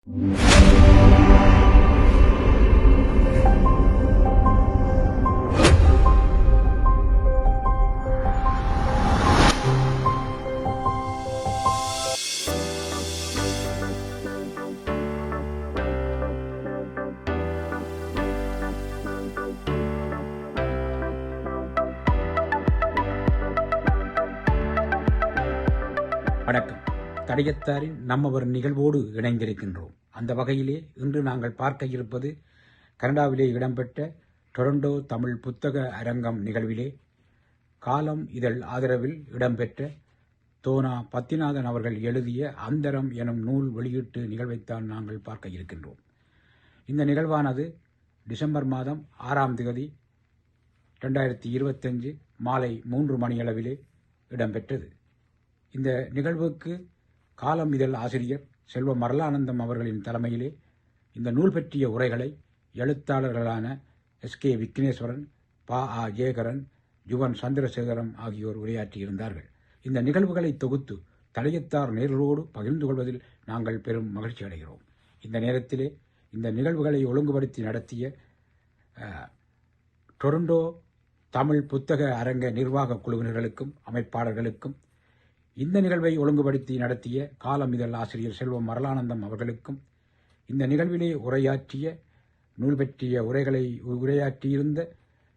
வணக்கம். தடயத்தாரின் நம்மவர் நிகழ்வோடு இணைந்திருக்கின்றோம். அந்த வகையிலே இன்று நாங்கள் பார்க்க இருப்பது கனடாவிலே இடம்பெற்ற டொரண்டோ தமிழ் புத்தக அரங்கம் நிகழ்விலே காலம் இதழ் ஆதரவில் இடம்பெற்ற தோனா பத்திநாதன் அவர்கள் எழுதிய அந்தரம் எனும் நூல் வெளியீட்டு நிகழ்வைத்தான் நாங்கள் பார்க்க இருக்கின்றோம். இந்த நிகழ்வானது டிசம்பர் மாதம் 6ஆம் தேதி 2025 மாலை 3 மணியளவிலே இடம்பெற்றது. இந்த நிகழ்வுக்கு காலம் இதழ் ஆசிரியர் செல்வ மரளானந்தம் அவர்களின் தலைமையிலே இந்த நூல் பற்றிய உரைகளை எழுத்தாளர்களான SK விக்னேஸ்வரன், பா ஜெயகரன், யுவன் சந்திரசேகரம் ஆகியோர் உரையாற்றியிருந்தார்கள். இந்த நிகழ்வுகளை தொகுத்து தடயத்தார் நேர்களோடு பகிர்ந்து கொள்வதில் நாங்கள் பெரும் மகிழ்ச்சி அடைகிறோம். இந்த நேரத்திலே இந்த நிகழ்வுகளை ஒழுங்குபடுத்தி நடத்திய டொரண்டோ தமிழ் புத்தக அரங்க நிர்வாக குழுவினர்களுக்கும் அமைப்பாளர்களுக்கும், இந்த நிகழ்வை ஒழுங்குபடுத்தி நடத்திய காலம் இதழ் ஆசிரியர் செல்வம் மரளானந்தம் அவர்களுக்கும், இந்த நிகழ்விலே உரையாற்றிய நூல் பற்றிய உரைகளை உரையாற்றியிருந்த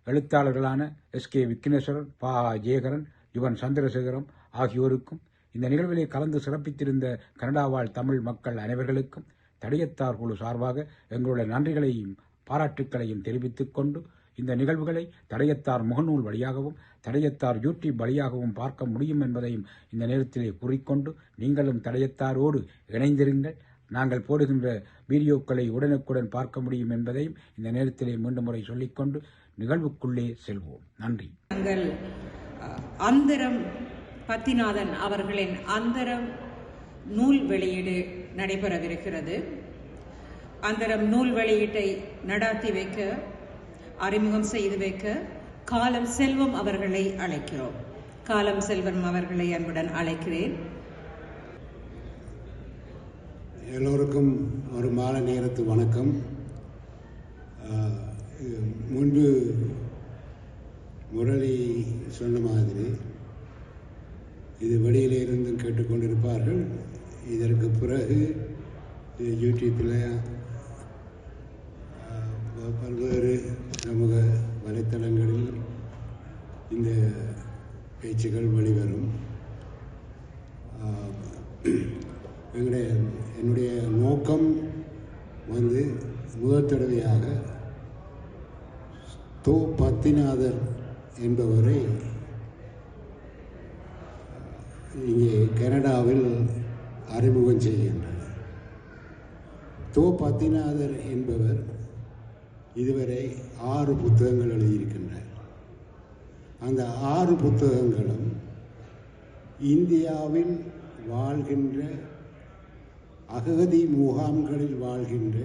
எழுத்தாளர்களான SK விக்னேஸ்வரன், பா ஜெயகரன், யுவன் சந்திரசேகரம் ஆகியோருக்கும், இந்த நிகழ்விலே கலந்து சிறப்பித்திருந்த கனடா வாழ் தமிழ் மக்கள் அனைவர்களுக்கும் தடயத்தார் குழு சார்பாக எங்களுடைய நன்றிகளையும் பாராட்டுக்களையும் தெரிவித்துக் கொண்டு, இந்த நிகழ்வுகளை தடயத்தார் முகநூல் வழியாகவும் தடயத்தார் யூடியூப் வழியாகவும் பார்க்க முடியும் என்பதையும் இந்த நேரத்திலே கூறிக்கொண்டு, நீங்களும் தடயத்தாரோடு இணைந்திருங்கள். நாங்கள் போடுகின்ற வீடியோக்களை உடனுக்குடன் பார்க்க முடியும் என்பதையும் இந்த நேரத்திலே மீண்டும் முறை சொல்லிக்கொண்டு நிகழ்வுக்குள்ளே செல்வோம். நன்றி. நாங்கள் அந்தரம் பத்திநாதன் அவர்களின் அந்தரம் நூல் வெளியீடு நடைபெறவிருக்கிறது. அந்தரம் நூல் வெளியீட்டை நடாத்தி வைக்க, அறிமுகம் செய்து வைக்க காலம் செல்வம் அவர்களை அழைக்கிறோம். காலம் செல்வம் அவர்களை அன்புடன் அழைக்கிறேன். எல்லோருக்கும் ஒரு மாலை நேரத்து வணக்கம். முன்பு முரளி சொன்ன மாதிரி இது வெளியிலே இருந்து கேட்டுக்கொண்டிருப்பார்கள். இதற்கு பிறகு யூடியூப்பில் பல்வேறு சமூக வலைத்தளங்களில் இந்த பேச்சுகள் வெளிவரும். என்னுடைய நோக்கம் முதல் தடவையாக தோ பத்திநாதர் என்பவரை இங்கே கனடாவில் அறிமுகம் செய்கின்றனர். தோ பத்திநாதர் என்பவர் இதுவரை 6 புத்தகங்கள் எழுதியிருக்கின்றார். அந்த 6 புத்தகங்களும் இந்தியாவில் வாழ்கின்ற அகதி முகாம்களில் வாழ்கின்ற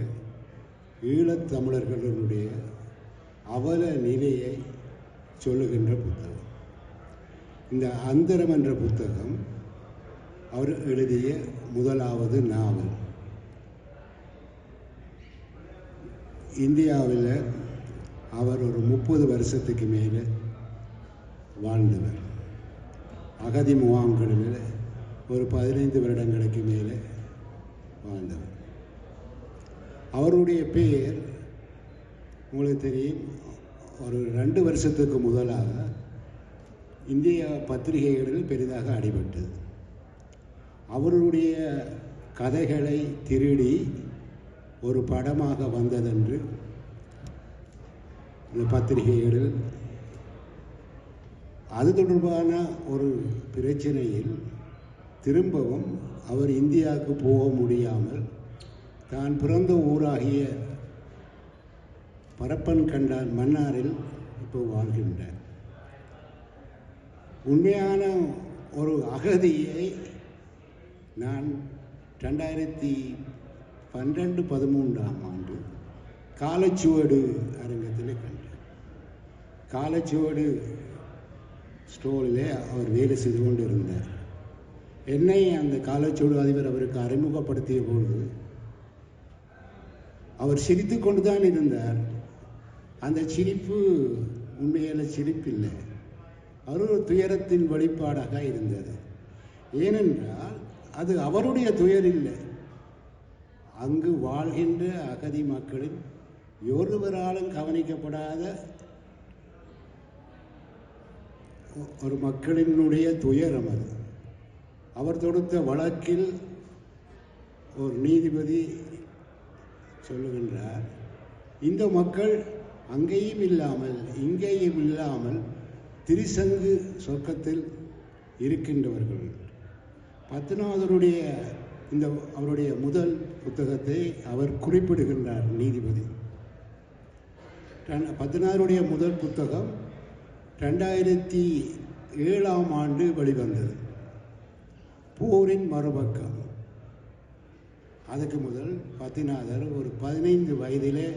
ஈழத்தமிழர்களுடைய அவல நிலையை சொல்லுகின்ற புத்தகம். இந்த அந்தரம் என்ற புத்தகம் அவர் எழுதிய முதலாவது நாவல். இந்தியாவில் அவர் ஒரு 30 வருஷத்துக்கு மேலே வாழ்ந்தவர். அகதி முகாம்களில் ஒரு 15 வருடங்களுக்கு மேலே வாழ்ந்தவர். அவருடைய பேர் உங்களுக்கு தெரியும், ஒரு 2 வருஷத்துக்கு முதலாக இந்திய பத்திரிகைகளில் பெரிதாக அடிபட்டது. அவருடைய கதைகளை திருடி ஒரு படமாக வந்ததென்று இந்த பத்திரிகைகளில் அது தொடர்பான ஒரு பிரச்சனையில் திரும்பவும் அவர் இந்தியாவுக்கு போக முடியாமல் தான் பிறந்த ஊராகிய பரப்பன் கண்டான் மன்னாரில் இப்போ வாழ்கின்றார். உண்மையான ஒரு அகதியை நான் 2012-13ஆம் ஆண்டு காலச்சுவடு அரங்கத்தில் கண்டேன். காலச்சுவடு ஸ்டோரிலே அவர் வேலை செய்து கொண்டு இருந்தார். என்னை அந்த காலச்சுவடு அதிபர் அவருக்கு அறிமுகப்படுத்திய பொழுது அவர் சிரித்து கொண்டு தான் இருந்தார். அந்த சிரிப்பு உண்மையான சிரிப்பில்லை, அவர் ஒரு துயரத்தின் வெளிப்பாடாக இருந்தது. ஏனென்றால் அது அவருடைய துயர் இல்லை, அங்கு வாழ்கின்ற அகதி மக்களின் ஒருவராலும் கவனிக்கப்படாத ஒரு மக்களினுடைய துயரம் அது. அவர் தொடுத்த வழக்கில் ஒரு நீதிபதி சொல்லுகின்றார், இந்த மக்கள் அங்கேயும் இல்லாமல் இங்கேயும் இல்லாமல் திரிசங்கு சொர்க்கத்தில் இருக்கின்றவர்கள். பத்மநாதருடைய அவருடைய முதல் புத்தகத்தை அவர் குறிப்பிடுகின்றார் நீதிபதி. பத்மநாதருடைய முதல் புத்தகம் 2007 வெளிவந்தது, போரின் மறுபக்கம். அதுக்கு முதல் பத்மநாதர் ஒரு 15 வயதிலே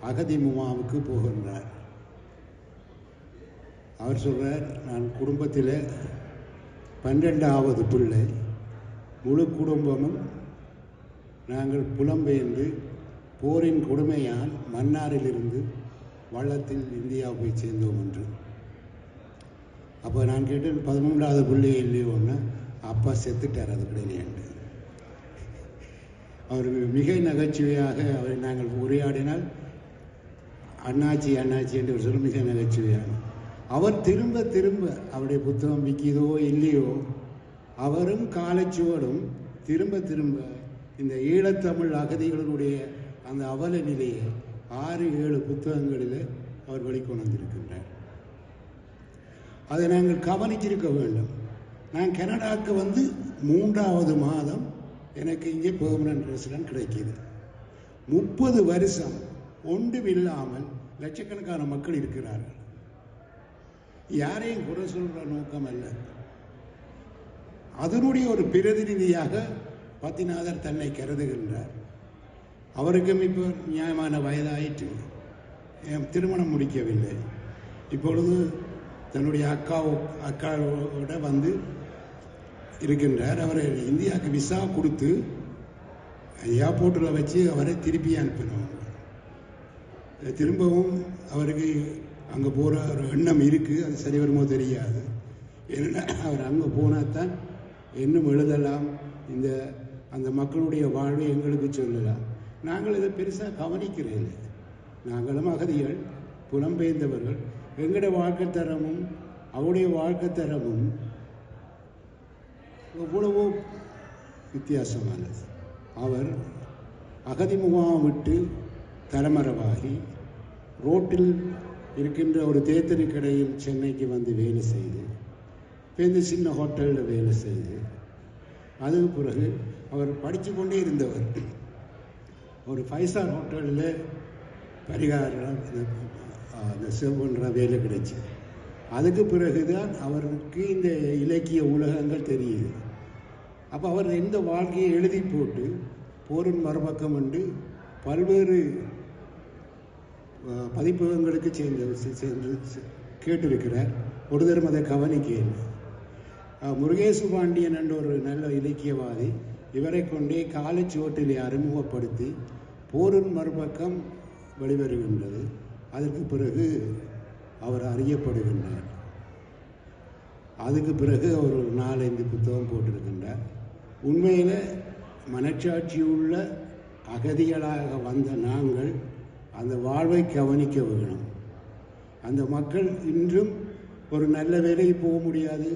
அகதி முகாமுக்கு போகின்றார். அவர் சொல்றார், நான் குடும்பத்தில் 12வது பிள்ளை, முழு குடும்பமும் நாங்கள் புலம்பெயர்ந்து போரின் கொடுமையால் மன்னாரிலிருந்து வள்ளத்தில் இந்தியா போய் சேர்ந்தோம் என்று. அப்போ நான் கேட்டேன், 13வது பிள்ளை இல்லையோன்னு. அப்பா செத்துட்டார் அதுக்கிடையிலே. அவர் மிக நகைச்சுவையாக அவரை நாங்கள் உரையாடினால் அண்ணாச்சி அண்ணாச்சி என்று சொல்ல மிக நகைச்சுவையாக அவர் திரும்ப திரும்ப அவருடைய புத்தகம் விற்கிதோ இல்லையோ, அவரும் காலச்சுவடும் திரும்ப திரும்ப இந்த ஈழத்தமிழ் அகதிகளுடைய அந்த அவல நிலையை 6-7 புத்தகங்களில் அவர் வெளிக்கொண்டு வந்திருக்கின்றார். அதை நாங்கள் கவனிச்சிருக்க வேண்டும். நான் கனடாவுக்கு வந்து 3வது மாதம் எனக்கு இங்கே பெர்மனன்ட் ரெசிடென்ட் கிடைக்கிது. 30 வருஷம் ஒன்றும் இல்லாமல் லட்சக்கணக்கான மக்கள் இருக்கிறார்கள். யாரையும் குறை சொல்ற நோக்கம் அல்ல. அதனுடைய ஒரு பிரதிநிதியாக பத்மநாதர் தன்னை கருதுகின்றார். அவருக்கும் இப்போ நியாயமான வயதாயிற்று, திருமணம் முடிக்கவில்லை. இப்பொழுது தன்னுடைய அக்காவோட வந்து இருக்கின்றார். அவரை இந்தியாவுக்கு விசா கொடுத்து ஏர்போர்ட்டில் வச்சு அவரை திருப்பி அனுப்பினோம். திரும்பவும் அவருக்கு அங்கே போகிற ஒரு எண்ணம் இருக்குது, அது சரி வருமோ தெரியாது. ஏன்னா அவர் அங்கே போனால் தான் இன்னும் எழுதலாம், அந்த மக்களுடைய வாழ்வை எங்களுக்கு சொல்லலாம். நாங்கள் இதை பெருசாக கவனிக்கிறேன். நாங்களும் அகதிகள், புலம்பெயர்ந்தவர்கள். எங்களுடைய வாழ்க்கை தரமும் அவருடைய வாழ்க்கை தரமும் எவ்வளவோ வித்தியாசமானது. அவர் அகதி முகாம் விட்டு தலைமறைவாகி ரோட்டில் இருக்கின்ற ஒரு தேத்தரி கடையில் சென்னைக்கு வந்து வேலை செய்து, இந்த சின்ன ஹோட்டலில் வேலை செய்து, அதுக்கு பிறகு அவர் படித்து கொண்டே இருந்தவர். ஒரு 5 ஸ்டார் ஹோட்டலில் பரிகாரம் அந்த செவ்வன்ற வேலை கிடைச்சி. அதுக்கு பிறகுதான் அவருக்கு இந்த இலக்கிய உலகங்கள் தெரியுது. அப்போ அவர் இந்த வாழ்க்கையை எழுதி போட்டு போரின் மறுபக்கம் என்று பல்வேறு பதிப்பகங்களுக்கு சென்று கேட்டிருக்கிறார். ஒரு தரம் அதை கவனிக்கல. முருகேசு பாண்டியன் என்ற ஒரு நல்ல இலக்கியவாதி இவரை கொண்டே காலச்சுவட்டிலே அறிமுகப்படுத்தி போரின் மறுபக்கம் வெளிவருகின்றது. அதற்கு பிறகு அவர் அறியப்படுகின்றார். அதுக்கு பிறகு அவர் ஒரு 4-5 புத்தகம் போட்டிருக்கின்றார். உண்மையில் மனச்சாட்சியுள்ள அகதிகளாக வந்த நாங்கள் அந்த வாழ்வை கவனிக்க வேணும். அந்த மக்கள் இன்றும் ஒரு நல்ல வேலைக்கு போக முடியாது,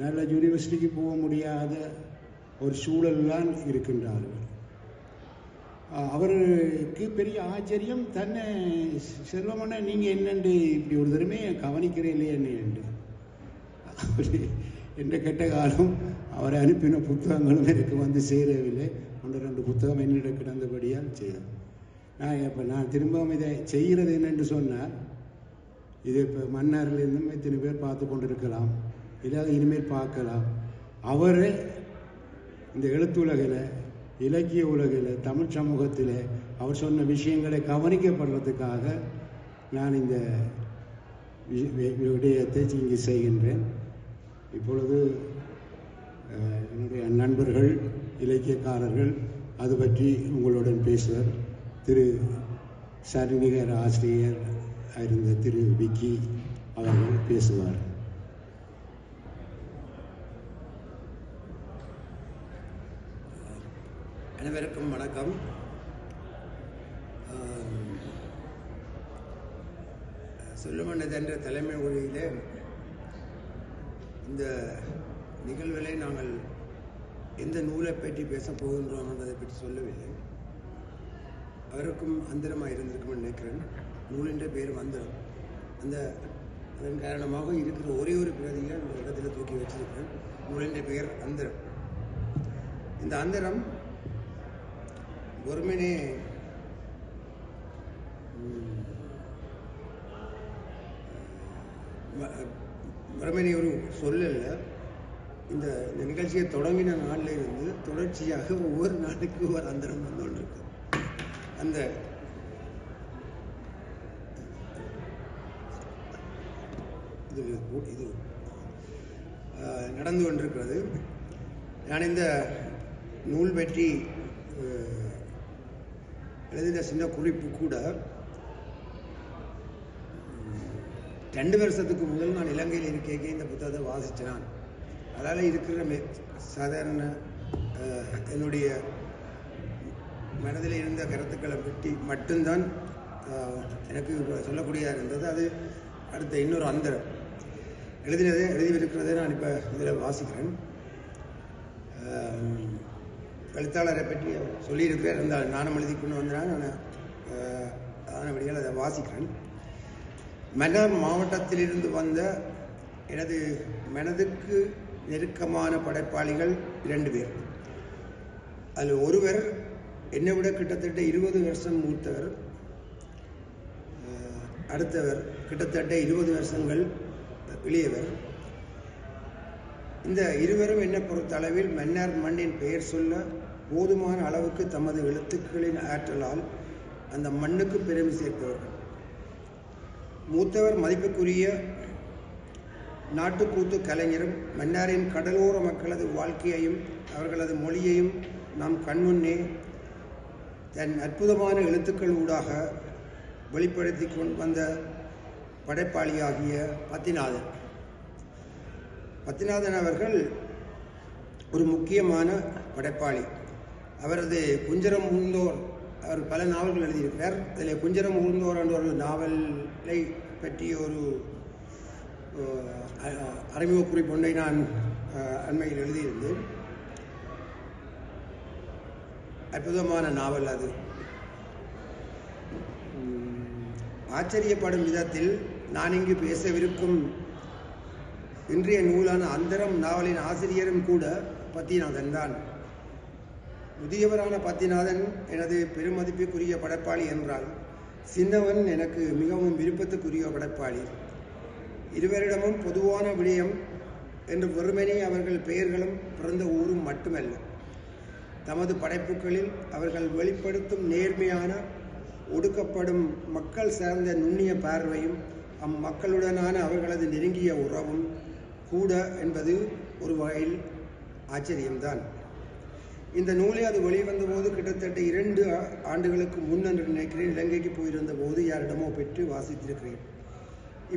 நல்ல யூனிவர்சிட்டிக்கு போக முடியாத ஒரு சூழல்லாம் இருக்கின்றார்கள். அவருக்கு பெரிய ஆச்சரியம், தன்னை செல்வமன்னா நீங்கள் என்னென்று இப்படி ஒரு தடவை கவனிக்கிறீங்களே என்று. என்ற கெட்ட காலம் அவரை அனுப்பின புத்தகங்களும் எனக்கு வந்து சேரவில்லை. 1-2 புத்தகம் என்னிடம் கிடந்தபடியால் செய்தேன். நான் திரும்பவும் இதை செய்கிறது என்னென்று சொன்னால், இது இப்போ மன்னாரிலிருந்தும் இத்தனை பேர் பார்த்து கொண்டிருக்கலாம், இல்லாத இனிமேல் பார்க்கலாம். அவரை இந்த எழுத்துலகில், இலக்கிய உலகில், தமிழ் சமூகத்தில் அவர் சொன்ன விஷயங்களை கவனிக்கப்படுறதுக்காக நான் இந்த விடயத்தை இங்கே செய்கின்றேன். இப்பொழுது என்னுடைய நண்பர்கள், இலக்கியக்காரர்கள் அது பற்றி உங்களுடன் பேசுவார். திரு சரிநிகர் ஆசிரியர் இருந்த திரு விக்கி அவர்கள் பேசுவார். அனைவருக்கும் வணக்கம். சொல்லுமன்னது என்ற தலைமை உரையிலே இந்த நிகழ்வுகளை நாங்கள் எந்த நூலை பற்றி பேசப் போகின்றோம் என்பதை பற்றி சொல்லவில்லை. அவருக்கும் அந்தரமாக இருந்திருக்கும் நினைக்கிறேன். நூலின்ற பேர் அந்தரம். அதன் காரணமாக இருக்கிற ஒரே ஒரு பிரதியை அந்த இடத்துல தூக்கி வச்சிருக்கிறேன். நூலின்ற பெயர் அந்தரம். இந்த அந்தரம் வெறுமனே ஒரு சொல்லல. இந்த நிகழ்ச்சியை தொடங்கின நாளில் இருந்து தொடர்ச்சியாக ஒவ்வொரு நாளுக்கு ஒரு அந்தரம் வந்து கொண்டிருக்கு. இது நடந்து கொண்டிருக்கிறது. நான் இந்த நூல் பற்றி எழுதின சின்ன குறிப்பு கூட 2 வருஷத்துக்கு முதல் நான் இலங்கையில் இருக்க இந்த புத்தகத்தை வாசித்தேன். அதனால் இருக்கிற சாதாரண என்னுடைய மனதில் இருந்த கருத்துக்களை பற்றி மட்டும்தான் எனக்கு சொல்லக்கூடியதாக இருந்தது. அது அடுத்த இன்னொரு அந்தரம் எழுதியிருக்கிறதை நான் இப்போ இதில் வாசிக்கிறேன். எழுத்தாளரை பற்றி சொல்லியிருக்கிறேன் இருந்தால் நானும் எழுதி கொண்டு வந்தேன். நான் அதனபடியால் அதை வாசிக்கிறேன். மன்னார் மாவட்டத்திலிருந்து வந்த எனது மனதுக்கு நெருக்கமான படைப்பாளிகள் 2 பேர். அதில் ஒருவர் என்னை விட கிட்டத்தட்ட 20 வருஷம் மூத்தவர். அடுத்தவர் கிட்டத்தட்ட 20 வருஷங்கள் இளையவர். இந்த இருவரும் என்னை பொறுத்த அளவில் மன்னார் மண்ணின் பெயர் சொல்ல போதுமான அளவுக்கு தமது எழுத்துக்களின் ஆற்றலால் அந்த மண்ணுக்கு பெருமை சேர்த்தவர்கள். மூத்தவர் மதிப்புக்குரிய நாட்டுக்கூத்து கலைஞரும் மன்னாரின் கடலோர மக்களது வாழ்க்கையையும் அவர்களது மொழியையும் நாம் கண்முன்னே தன் அற்புதமான எழுத்துக்கள் ஊடாக வெளிப்படுத்தி கொண்டு வந்த படைப்பாளியாகிய பத்திநாதன். பத்திநாதன் அவர்கள் ஒரு முக்கியமான படைப்பாளி. அவரது குஞ்சரம் ஊர்ந்தோர், அவர் பல நாவல்கள் எழுதியிருக்கிறார். அதில் குஞ்சரம் ஊர்ந்தோர் என்ற ஒரு நாவலை பற்றிய ஒரு அறிமுக குறிப்பொன்றை நான் அண்மையில் எழுதியிருந்தேன். அற்புதமான நாவல் அது. ஆச்சரியப்படும் விதத்தில் நான் இங்கு பேசவிருக்கும் இன்றைய நூலான அந்தரம் நாவலின் ஆசிரியரும் கூட பத்திநாதன் தான். முதியவரான பத்திநாதன் எனது பெருமதிப்புக்குரிய படைப்பாளி என்றால், சின்னவன் எனக்கு மிகவும் விருப்பத்துக்குரிய படைப்பாளி. இருவரிடமும் பொதுவான விடயம் என்று வெறுமனே அவர்கள் பெயர்களும் பிறந்த ஊரும் மட்டுமல்ல, தமது படைப்புகளில் அவர்கள் வெளிப்படுத்தும் நேர்மையான ஒடுக்கப்படும் மக்கள் சார்ந்த நுண்ணிய பார்வையும் அம்மக்களுடனான அவர்களது நெருங்கிய உறவும் கூட என்பது ஒரு வகையில் ஆச்சரியம்தான். இந்த நூலை அது வெளிவந்தபோது கிட்டத்தட்ட 2 ஆண்டுகளுக்கு முன் என்று நினைக்கிறேன். இலங்கைக்கு போயிருந்த போது யாரிடமோ பெற்று வாசித்திருக்கிறேன்.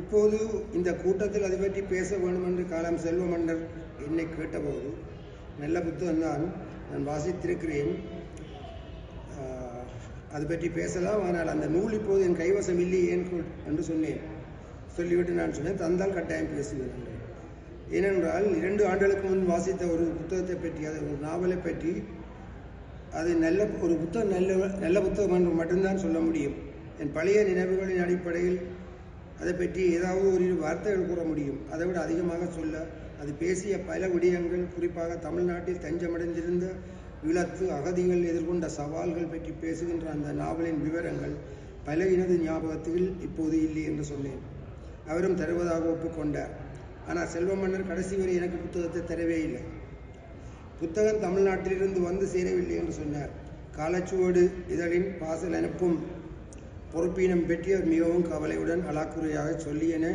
இப்போது இந்த கூட்டத்தில் அதை பற்றி பேச வேண்டும் என்று காலம் செல்வமன்னர் என்னை கேட்டபோது, நல்ல புத்தகம்தான், நான் வாசித்திருக்கிறேன், அது பற்றி பேசலாம், ஆனால் அந்த நூல் இப்போது என் கைவசம் இல்லை என்று சொன்னேன். சொல்லிவிட்டு நான் சொன்னேன், தந்தால் கட்டாயம் பேசுவேன். ஏனென்றால் 2 ஆண்டுகளுக்கு முன் வாசித்த ஒரு புத்தகத்தை பற்றி, அது ஒரு நாவலை பற்றி, அது நல்ல ஒரு புத்தகம், நல்ல புத்தகம் என்று மட்டும்தான் சொல்ல முடியும். என் பழைய நினைவுகளின் அடிப்படையில் அதை பற்றி ஏதாவது ஒரு வார்த்தைகள் கூற முடியும். அதை விட அதிகமாக சொல்ல, அது பேசிய பல விடயங்கள், குறிப்பாக தமிழ்நாட்டில் தஞ்சமடைந்திருந்த ஈழத்து அகதிகள் எதிர்கொண்ட சவால்கள் பற்றி பேசுகின்ற அந்த நாவலின் விவரங்கள் பல இனது ஞாபகத்தில் இப்போது இல்லை என்று சொன்னேன். அவரும் தருவதாக ஒப்புக்கொண்டார். ஆனால் செல்வமன்னர் கடைசி வரை எனக்கு புத்தகத்தை தரவே இல்லை. புத்தகம் தமிழ்நாட்டிலிருந்து வந்து சேரவில்லை என்று சொன்னார். காலச்சுவடு இதழின் பாசல் அனுப்பும் பொறுப்பினம் பற்றி அவர் மிகவும் கவலையுடன் அலாக்குறையாக சொல்லியன,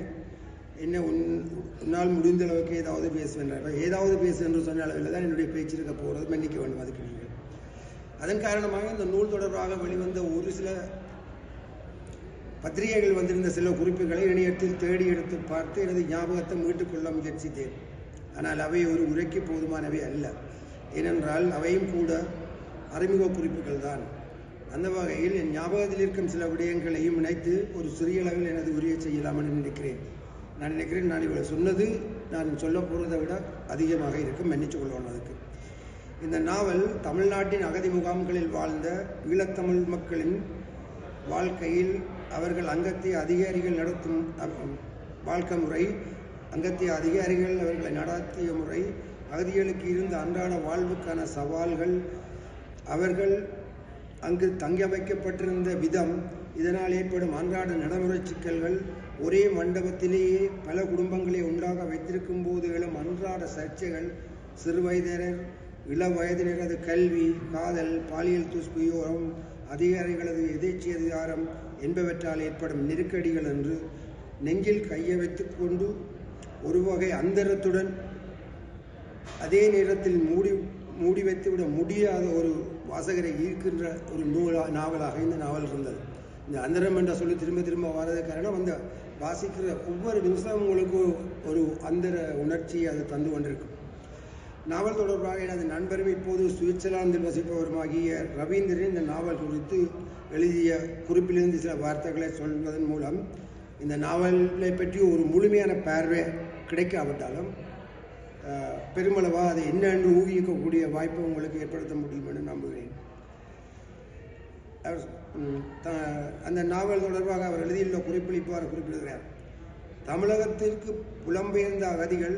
என்ன உன்னால் முடிந்த அளவுக்கு ஏதாவது பேசுவேன். ஏதாவது பேசு என்று சொன்ன அளவில் தான் என்னுடைய பேச்சு இருக்க போகிறது, மன்னிக்க வேண்டும் அதுக்கு நீங்கள். அதன் காரணமாக இந்த நூல் தொடர்பாக வெளிவந்த ஒரு சில பத்திரிகைகள் வந்திருந்த சில குறிப்புகளை இணையத்தில் தேடி எடுத்து பார்த்து எனது ஞாபகத்தை மீட்டுக்கொள்ள முயற்சித்தேன். ஆனால் அவை ஒரு உரைக்கு போதுமானவை அல்ல. ஏனென்றால் அவையும் கூட அறிமுக குறிப்புகள் தான். அந்த வகையில் என் ஞாபகத்தில் இருக்கும் சில விடயங்களையும் இணைத்து ஒரு சிறிய அளவில் எனது உரையை செய்யலாம் என்று நினைக்கிறேன். நான் இவ்வளவு சொன்னது நான் சொல்ல போகிறதை விட அதிகமாக இருக்கும், மன்னிச்சு கொள்ளணும். அதுக்கு இந்த நாவல் தமிழ்நாட்டின் அகதி முகாம்களில் வாழ்ந்த ஈழத்தமிழ் மக்களின் வாழ்க்கையில் அவர்கள் அங்கத்திய அதிகாரிகள் நடத்தும் வாழ்க்கை முறை, அங்கத்திய அதிகாரிகள் அவர்களை நடத்திய முறை, அகதிகளுக்கு இருந்த அன்றாட வாழ்வுக்கான சவால்கள், அவர்கள் அங்கு தங்க வைக்கப்பட்டிருந்த விதம், இதனால் ஏற்படும் அன்றாட நடைமுறை சிக்கல்கள், ஒரே மண்டபத்திலேயே பல குடும்பங்களை ஒன்றாக வைத்திருக்கும் போது எழும் அன்றாட சர்ச்சைகள், சிறுவயதினர் இள வயதினரது கல்வி, காதல், பாலியல் துஷ்பிரயோகம், அதிகாரிகளது எதேச்சி அதிகாரம் என்பவற்றால் ஏற்படும் நெருக்கடிகள் என்று நெஞ்சில் கையை வைத்து கொண்டு ஒரு வகை அந்தரத்துடன் அதே நேரத்தில் மூடி வைத்துவிட முடியாத ஒரு வாசகரை ஈர்க்கின்ற ஒரு நாவலாக இந்த நாவல் இருந்தது. இந்த அந்தரம் என்ற சொல்லி திரும்ப திரும்ப வர்றது காரணம், அந்த வாசிக்கிற ஒவ்வொரு நிமிஷமும் உங்களுக்கு ஒரு அந்தர உணர்ச்சியை அது தந்து கொண்டிருக்கும். நாவல் தொடர்பாக எனது நண்பரும் இப்போது சுவிட்சர்லாந்தில் வசிப்பவருமாகிய ரவீந்திரன் இந்த நாவல் குறித்து எழுதிய குறிப்பிலிருந்து சில வார்த்தைகளை சொல்வதன் மூலம் இந்த நாவலை பற்றி ஒரு முழுமையான பார்வை கிடைக்காவிட்டாலும் பெருமளவாக அதை என்னென்று ஊகிக்கக்கூடிய வாய்ப்பை உங்களுக்கு ஏற்படுத்த முடியும் என்று நம்புகிறேன். அந்த நாவல் தொடர்பாக அவர் எழுதியுள்ள குறிப்பில் இவ்வாறு குறிப்பிடுகிறார். தமிழகத்திற்கு புலம்பெயர்ந்த அகதிகள்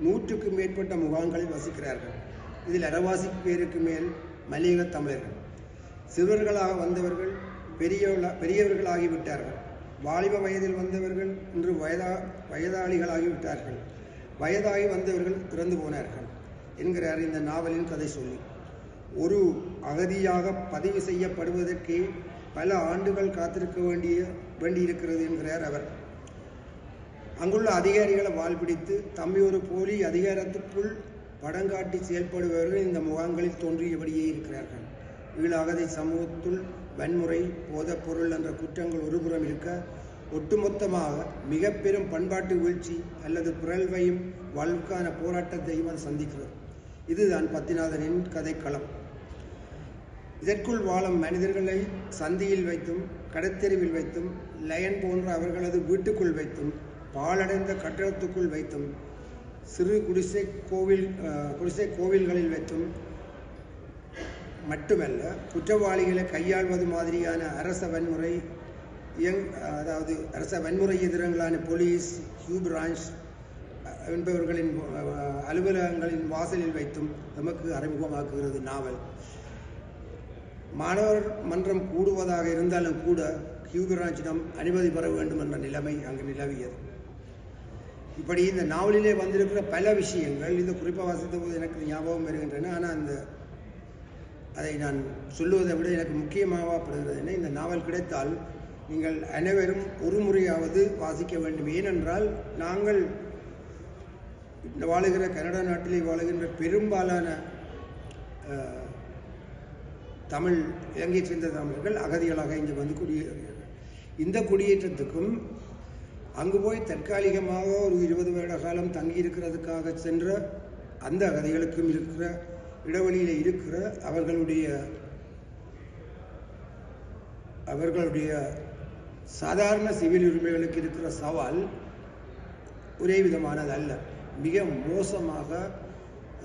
100க்கு மேற்பட்ட முகாம்களில் வசிக்கிறார்கள். இதில் அரைவாசி பேருக்கு மேல் மலையக தமிழர்கள். சிறுவர்களாக வந்தவர்கள் பெரியவர்களாகிவிட்டார்கள். வாலிப வயதில் வந்தவர்கள் இன்று வயதாளிகளாகிவிட்டார்கள். வயதாகி வந்தவர்கள் இறந்து போனார்கள் என்கிறார் இந்த நாவலின் கதை சொல்லி. ஒரு அகதியாக பதிவு செய்யப்படுவதற்கே பல ஆண்டுகள் காத்திருக்க வேண்டியிருக்கிறது என்கிறார் அவர். அங்குள்ள அதிகாரிகளை வாழ்பிடித்து தம்மை ஒரு போலி அதிகாரத்துக்குள் படங்காட்டி செயல்படுபவர்கள் இந்த முகாம்களில் தோன்றியபடியே இருக்கிறார்கள். ஈழ அகதி சமூகத்துள் வன்முறை, போதைப்பொருள் என்ற குற்றங்கள் ஒருபுறம் இருக்க, ஒட்டுமொத்தமாக மிக பெரும் பண்பாட்டு வீழ்ச்சி அல்லது பிறழ்வையும் வாழ்வுக்கான போராட்டத்தையும் அது சந்திக்கிறது. இதுதான் பத்திநாதனின் கதைக்களம். இதற்குள் வாழும் மனிதர்களை சந்தியில் வைத்தும், கடத்தெருவில் வைத்தும், லயன் போன்ற அவர்களது வீட்டுக்குள் வைத்தும், பாழடைந்த கட்டடத்துக்குள் வைத்தும், சிறு குடிசை கோவில்களில் வைத்தும் மட்டுமல்ல, குற்றவாளிகளை கையாள்வது மாதிரியான அரச வன்முறை எதிரங்களான போலீஸ், ஹியூ பிரான்ச் என்பவர்களின் அலுவலகங்களின் வாசலில் வைத்தும் நமக்கு அறிமுகமாக்குகிறது நாவல். மாணவர் மன்றம் கூடுவதாக இருந்தாலும் கூட ஹியூ பிரான்ச்சிடம் அனுமதி பெற வேண்டும் என்ற நிலைமை அங்கு நிலவியது. இப்படி இந்த நாவலிலே வந்திருக்கிற பல விஷயங்கள் இந்த குறிப்பாக வாசித்த போது எனக்கு ஞாபகம் வருகின்றன. ஆனால் அதை நான் சொல்லுவதை விட எனக்கு முக்கியமாகப்படுகிறது என்ன, இந்த நாவல் கிடைத்தால் நீங்கள் அனைவரும் ஒரு முறையாவது வாசிக்க வேண்டும். ஏனென்றால் நாங்கள் வாழுகிற கனடா நாட்டிலே வாழுகின்ற பெரும்பாலான தமிழ் இலங்கையைச் சேர்ந்த தமிழர்கள் அகதிகளாக இங்கே வந்து குடியேறுகிறார்கள். இந்த குடியேற்றத்துக்கும் அங்கு போய் தற்காலிகமாக ஒரு 20 வருட காலம் தங்கியிருக்கிறதுக்காக சென்ற அந்த அகதிகளுக்கும் இருக்கிற இடைவெளியில் இருக்கிற அவர்களுடைய சாதாரண சிவில் உரிமைகளுக்கு இருக்கிற சவால் ஒரே விதமானது அல்ல. மிக மோசமாக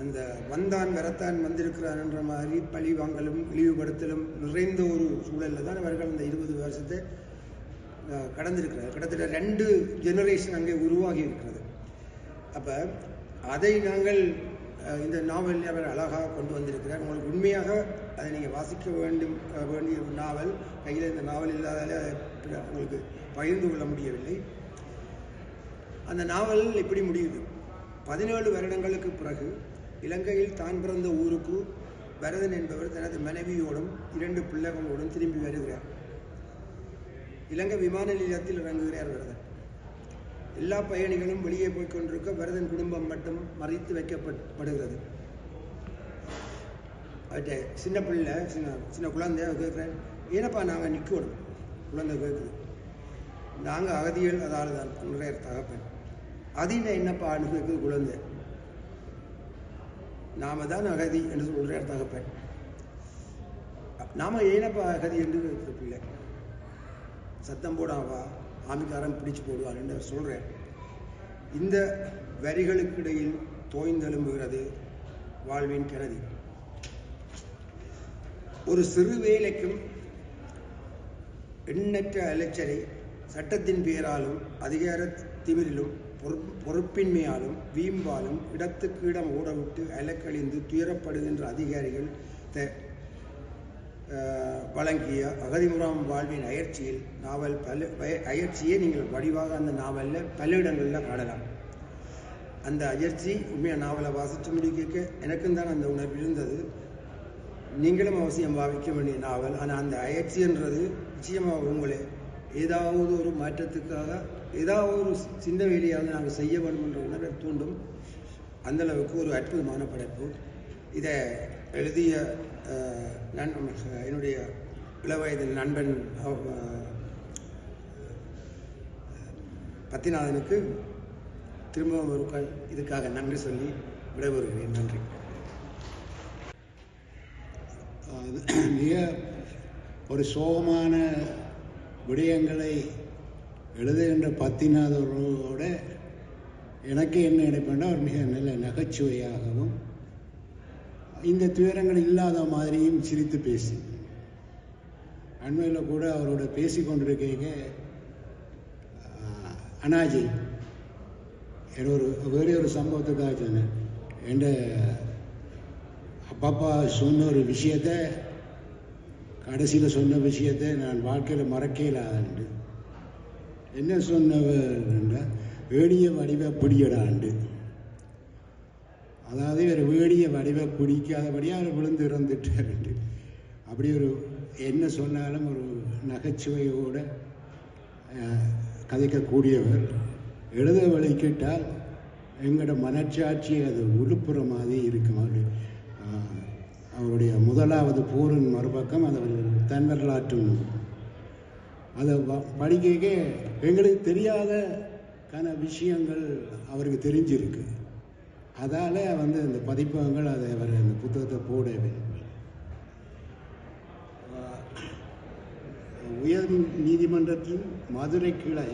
அந்த வந்தான் வரத்தான் வந்திருக்கிறான் என்ற மாதிரி பழி வாங்கலும் இழிவுபடுத்தலும் நிறைந்த ஒரு சூழலில் தான் அவர்கள் அந்த 20 வருஷத்தை கடந்திருக்கிறார். கிட்டத்தட்ட 2 ஜெனரேஷன் அங்கே உருவாகி இருக்கிறது. அப்போ அதை நாங்கள் இந்த நாவலில் அவர் அழகாக கொண்டு வந்திருக்கிறார். உங்களுக்கு உண்மையாக அதை நீங்கள் வாசிக்க வேண்டிய நாவல் கையில் இந்த நாவல் இல்லாதால உங்களுக்கு பகிர்ந்து கொள்ள முடியவில்லை. அந்த நாவல் எப்படி முடியுது? 17 வருடங்களுக்கு பிறகு இலங்கையில் தான் பிறந்த ஊருக்கு வரதன் என்பவர் தனது மனைவியோடும் 2 பிள்ளைகளோடும் திரும்பி வருகிறார். இலங்கை விமான நிலையத்தில் இறங்குகிறார் வரதன். எல்லா பயணிகளும் வெளியே போய்கொண்டிருக்க வரதன் குடும்பம் மட்டும் மறைத்து வைக்கப்படுகிறது. அவர்கிட்ட சின்ன பிள்ளை சின்ன குழந்தை கேட்குறேன், ஏனப்பா நாங்கள் நிற்கணும்? குழந்தை கேட்குது, நாங்கள் அகதிகள், அதால் தான் நிறைய தகப்பன். அதில் என்னப்பான்னு கேட்குது குழந்தை, நாம தான் அகதி என்று சொல்கிற தகப்பன். நாம ஏனப்பா அகதி என்று பிள்ளை சத்தம் போடாவா ஆமிக்காரன் பிடிச்சு போடுவார் என்று சொல்கிறேன். இந்த வரிகளுக்கு இடையில் தோய்ந்தெழும்புகிறது வாழ்வின் கனதி. ஒரு சிறு வேலைக்கும் எண்ணற்ற அலைச்சலை சட்டத்தின் பெயராலும் அதிகார திமிரிலும் பொறுப்பின்மையாலும் வீம்பாலும் இடத்துக்கு இடம் ஓடவிட்டு அலக்கழிந்து துயரப்படுகின்ற அதிகாரிகள் வழங்கிய அகதிமுறாம் வாழ்வின் அயற்சியில் நாவல் அயற்சியே நீங்கள் வடிவாக அந்த நாவலில் பல இடங்களில் காணலாம். அந்த அயற்சி உண்மையாக நாவலை வாசித்து முடிக்க எனக்கும் தான் அந்த உணர்வு இருந்தது. நீங்களும் அவசியம் பாவிக்க வேண்டிய நாவல். ஆனால் அந்த அயற்சின்றது நிச்சயமாக உங்களை ஏதாவது ஒரு மாற்றத்துக்காக ஏதாவது ஒரு சின்ன வேலையாவது நாங்கள் செய்ய வேண்டும் என்ற உணர்வை தூண்டும். அந்தளவுக்கு ஒரு அற்புதமான படைப்பு. இதை எழுதிய என்னுடைய இளவயது நண்பன் பத்திநாதனுக்கு திரும்பவும் ஒரு இதுக்காக நன்றி சொல்லி விடைபெறுகிறேன். நன்றி. மிக ஒரு சோகமான விடயங்களை எழுதுகின்ற பத்திநாதரோட எனக்கு என்ன நினைப்பேன்னா அவர் மிக நல்ல நகைச்சுவையாகவும் இந்த துயரங்கள் இல்லாத மாதிரியும் சிரித்து பேசி அண்மையில் கூட அவரோட பேசி கொண்டிருக்க அனாஜி வேறு ஒரு சம்பவத்துக்காக சொன்னேன். என் அப்பா சொன்ன ஒரு விஷயத்தை கடைசியில் சொன்ன விஷயத்தை நான் வாழ்க்கையில் மறக்கலாண்டு. என்ன சொன்னவர்ன்றா வேடிய வடிவ பிடியடாண்டு. அதாவது ஒரு வேடிய வடிவ பிடிக்காதபடியாக அவர் விழுந்து இறந்துட்டாருண்டு. அப்படி ஒரு என்ன சொன்னாலும் ஒரு நகைச்சுவையோடு கதைக்கக்கூடியவர். எழுத வழிக்கிட்டால் எங்களோட மனச்சாட்சி அது உழுப்புற மாதிரி இருக்கும். அவருடைய முதலாவது போரின் மறுபக்கம் அது தன் வரலாற்று அதை படிக்க எங்களுக்கு தெரியாத விஷயங்கள் அவருக்கு தெரிஞ்சிருக்கு. அதால் அந்த பதிப்பகங்கள் அதை அவர் அந்த புத்தகத்தை போடவே. உயர் நீதிமன்றத்தின் மதுரை கிளை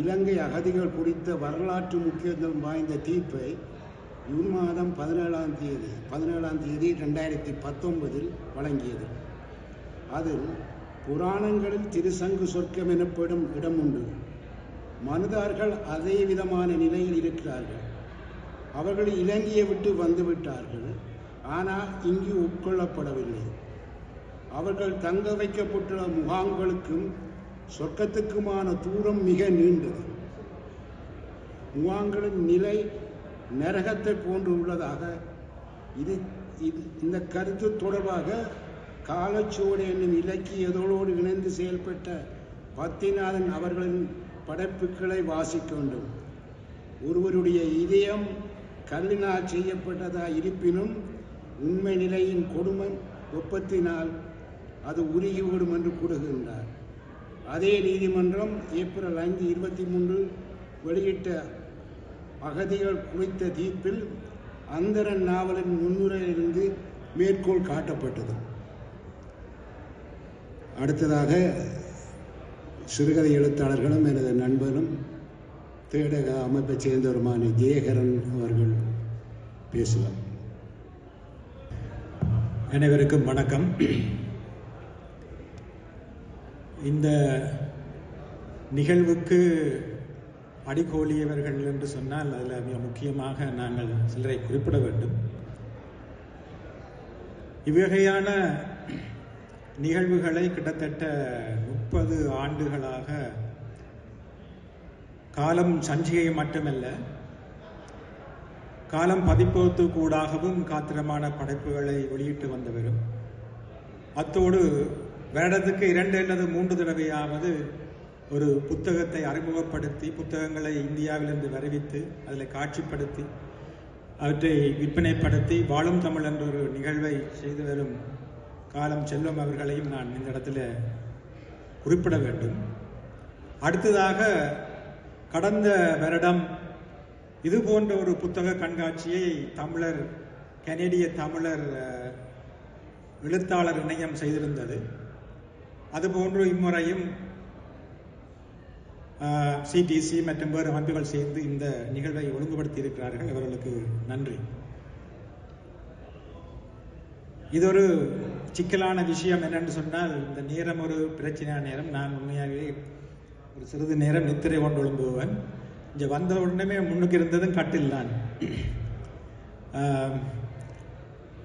இலங்கை அகதிகள் குறித்த வரலாற்று முக்கியத்துவம் வாய்ந்த தீர்ப்பை ஜூன் மாதம் 17ஆம் தேதி 2019 வழங்கியது. அதில் புராணங்களில் திருசங்கு சொர்க்கம் எனப்படும் இடம் உண்டு. மனிதர்கள் அதே விதமான நிலையில் இருக்கிறார்கள். அவர்கள் இலங்கையை விட்டு வந்துவிட்டார்கள், ஆனால் இங்கு உட்கொள்ளப்படவில்லை. அவர்கள் தங்க வைக்கப்பட்டுள்ள முகாம்களுக்கும் சொர்க்கத்துக்குமான தூரம் மிக நீண்டது. முகாம்களின் நிலை நரகத்தை போன்று உள்ளதாக இந்த கருத்து தொடர்பாக காலச்சுவடு என்னும் இலக்கியத்தோடு இணைந்து செயல்பட்ட பத்திநாதன் அவர்களின் படைப்புகளை வாசிக்க வேண்டும். ஒருவருடைய இதயம் கல்லினால் செய்யப்பட்டதாக இருப்பினும் உண்மை நிலையின் கொடுமை வெப்பத்தினால் அது உருகிவிடும் என்று கூறுகின்றார். அதே நீதிமன்றம் ஏப்ரல் 5, 23 வெளியிட்ட அகதிகள் குறித்த தீர்ப்பில் அந்தரன் நாவலின் முன்னுரையிலிருந்து மேற்கோள் காட்டப்பட்டது. அடுத்ததாக சிறுகதை எழுத்தாளர்களும் எனது நண்பரும் தேடக அமைப்பைச் சேர்ந்தவருமான ஜெயகரன் அவர்கள் பேசுவார். அனைவருக்கும் வணக்கம். இந்த நிகழ்வுக்கு அடிகோலியவர்கள் என்று சொன்னால் அதில் மிக முக்கியமாக நாங்கள் சிலரை குறிப்பிட வேண்டும். இவ்வகையான நிகழ்வுகளை கிட்டத்தட்ட 30 ஆண்டுகளாக காலம் சஞ்சிகை மட்டுமல்ல, காலம் பதிப்பகத்துக்கூடாகவும் காத்திரமான படைப்புகளை வெளியிட்டு வந்தவரும், அத்தோடு வருடத்துக்கு 2 அல்லது 3 தடவையாவது ஒரு புத்தகத்தை அறிமுகப்படுத்தி புத்தகங்களை இந்தியாவிலிருந்து வருவித்து அதில் காட்சிப்படுத்தி அவற்றை விற்பனைப்படுத்தி வாழும் தமிழ் என்ற ஒரு நிகழ்வை செய்து வரும் காலம் செல்வம் அவர்களையும் நான் இந்த இடத்துல குறிப்பிட வேண்டும். அடுத்ததாக கடந்த வருடம் இது போன்ற ஒரு புத்தக கண்காட்சியை கனேடிய தமிழர் எழுத்தாளர் இணையம் செய்திருந்தது. அதுபோன்று இம்முறையும் சிடிசி மற்றும் வேறு அமைப்புகள் சேர்ந்து இந்த நிகழ்வை ஒழுங்குபடுத்தி இருக்கிறார்கள். இவர்களுக்கு நன்றி. இது ஒரு சிக்கலான விஷயம் என்னென்று சொன்னால், இந்த நேரம் ஒரு பிரச்சனையான நேரம். நான் உண்மையாகவே ஒரு சிறிது நேரம் நித்திரை கொண்டு எழும்புவேன். இங்கே வந்த உடனே முன்னுக்கு இருந்ததும் கட்டில் தான்.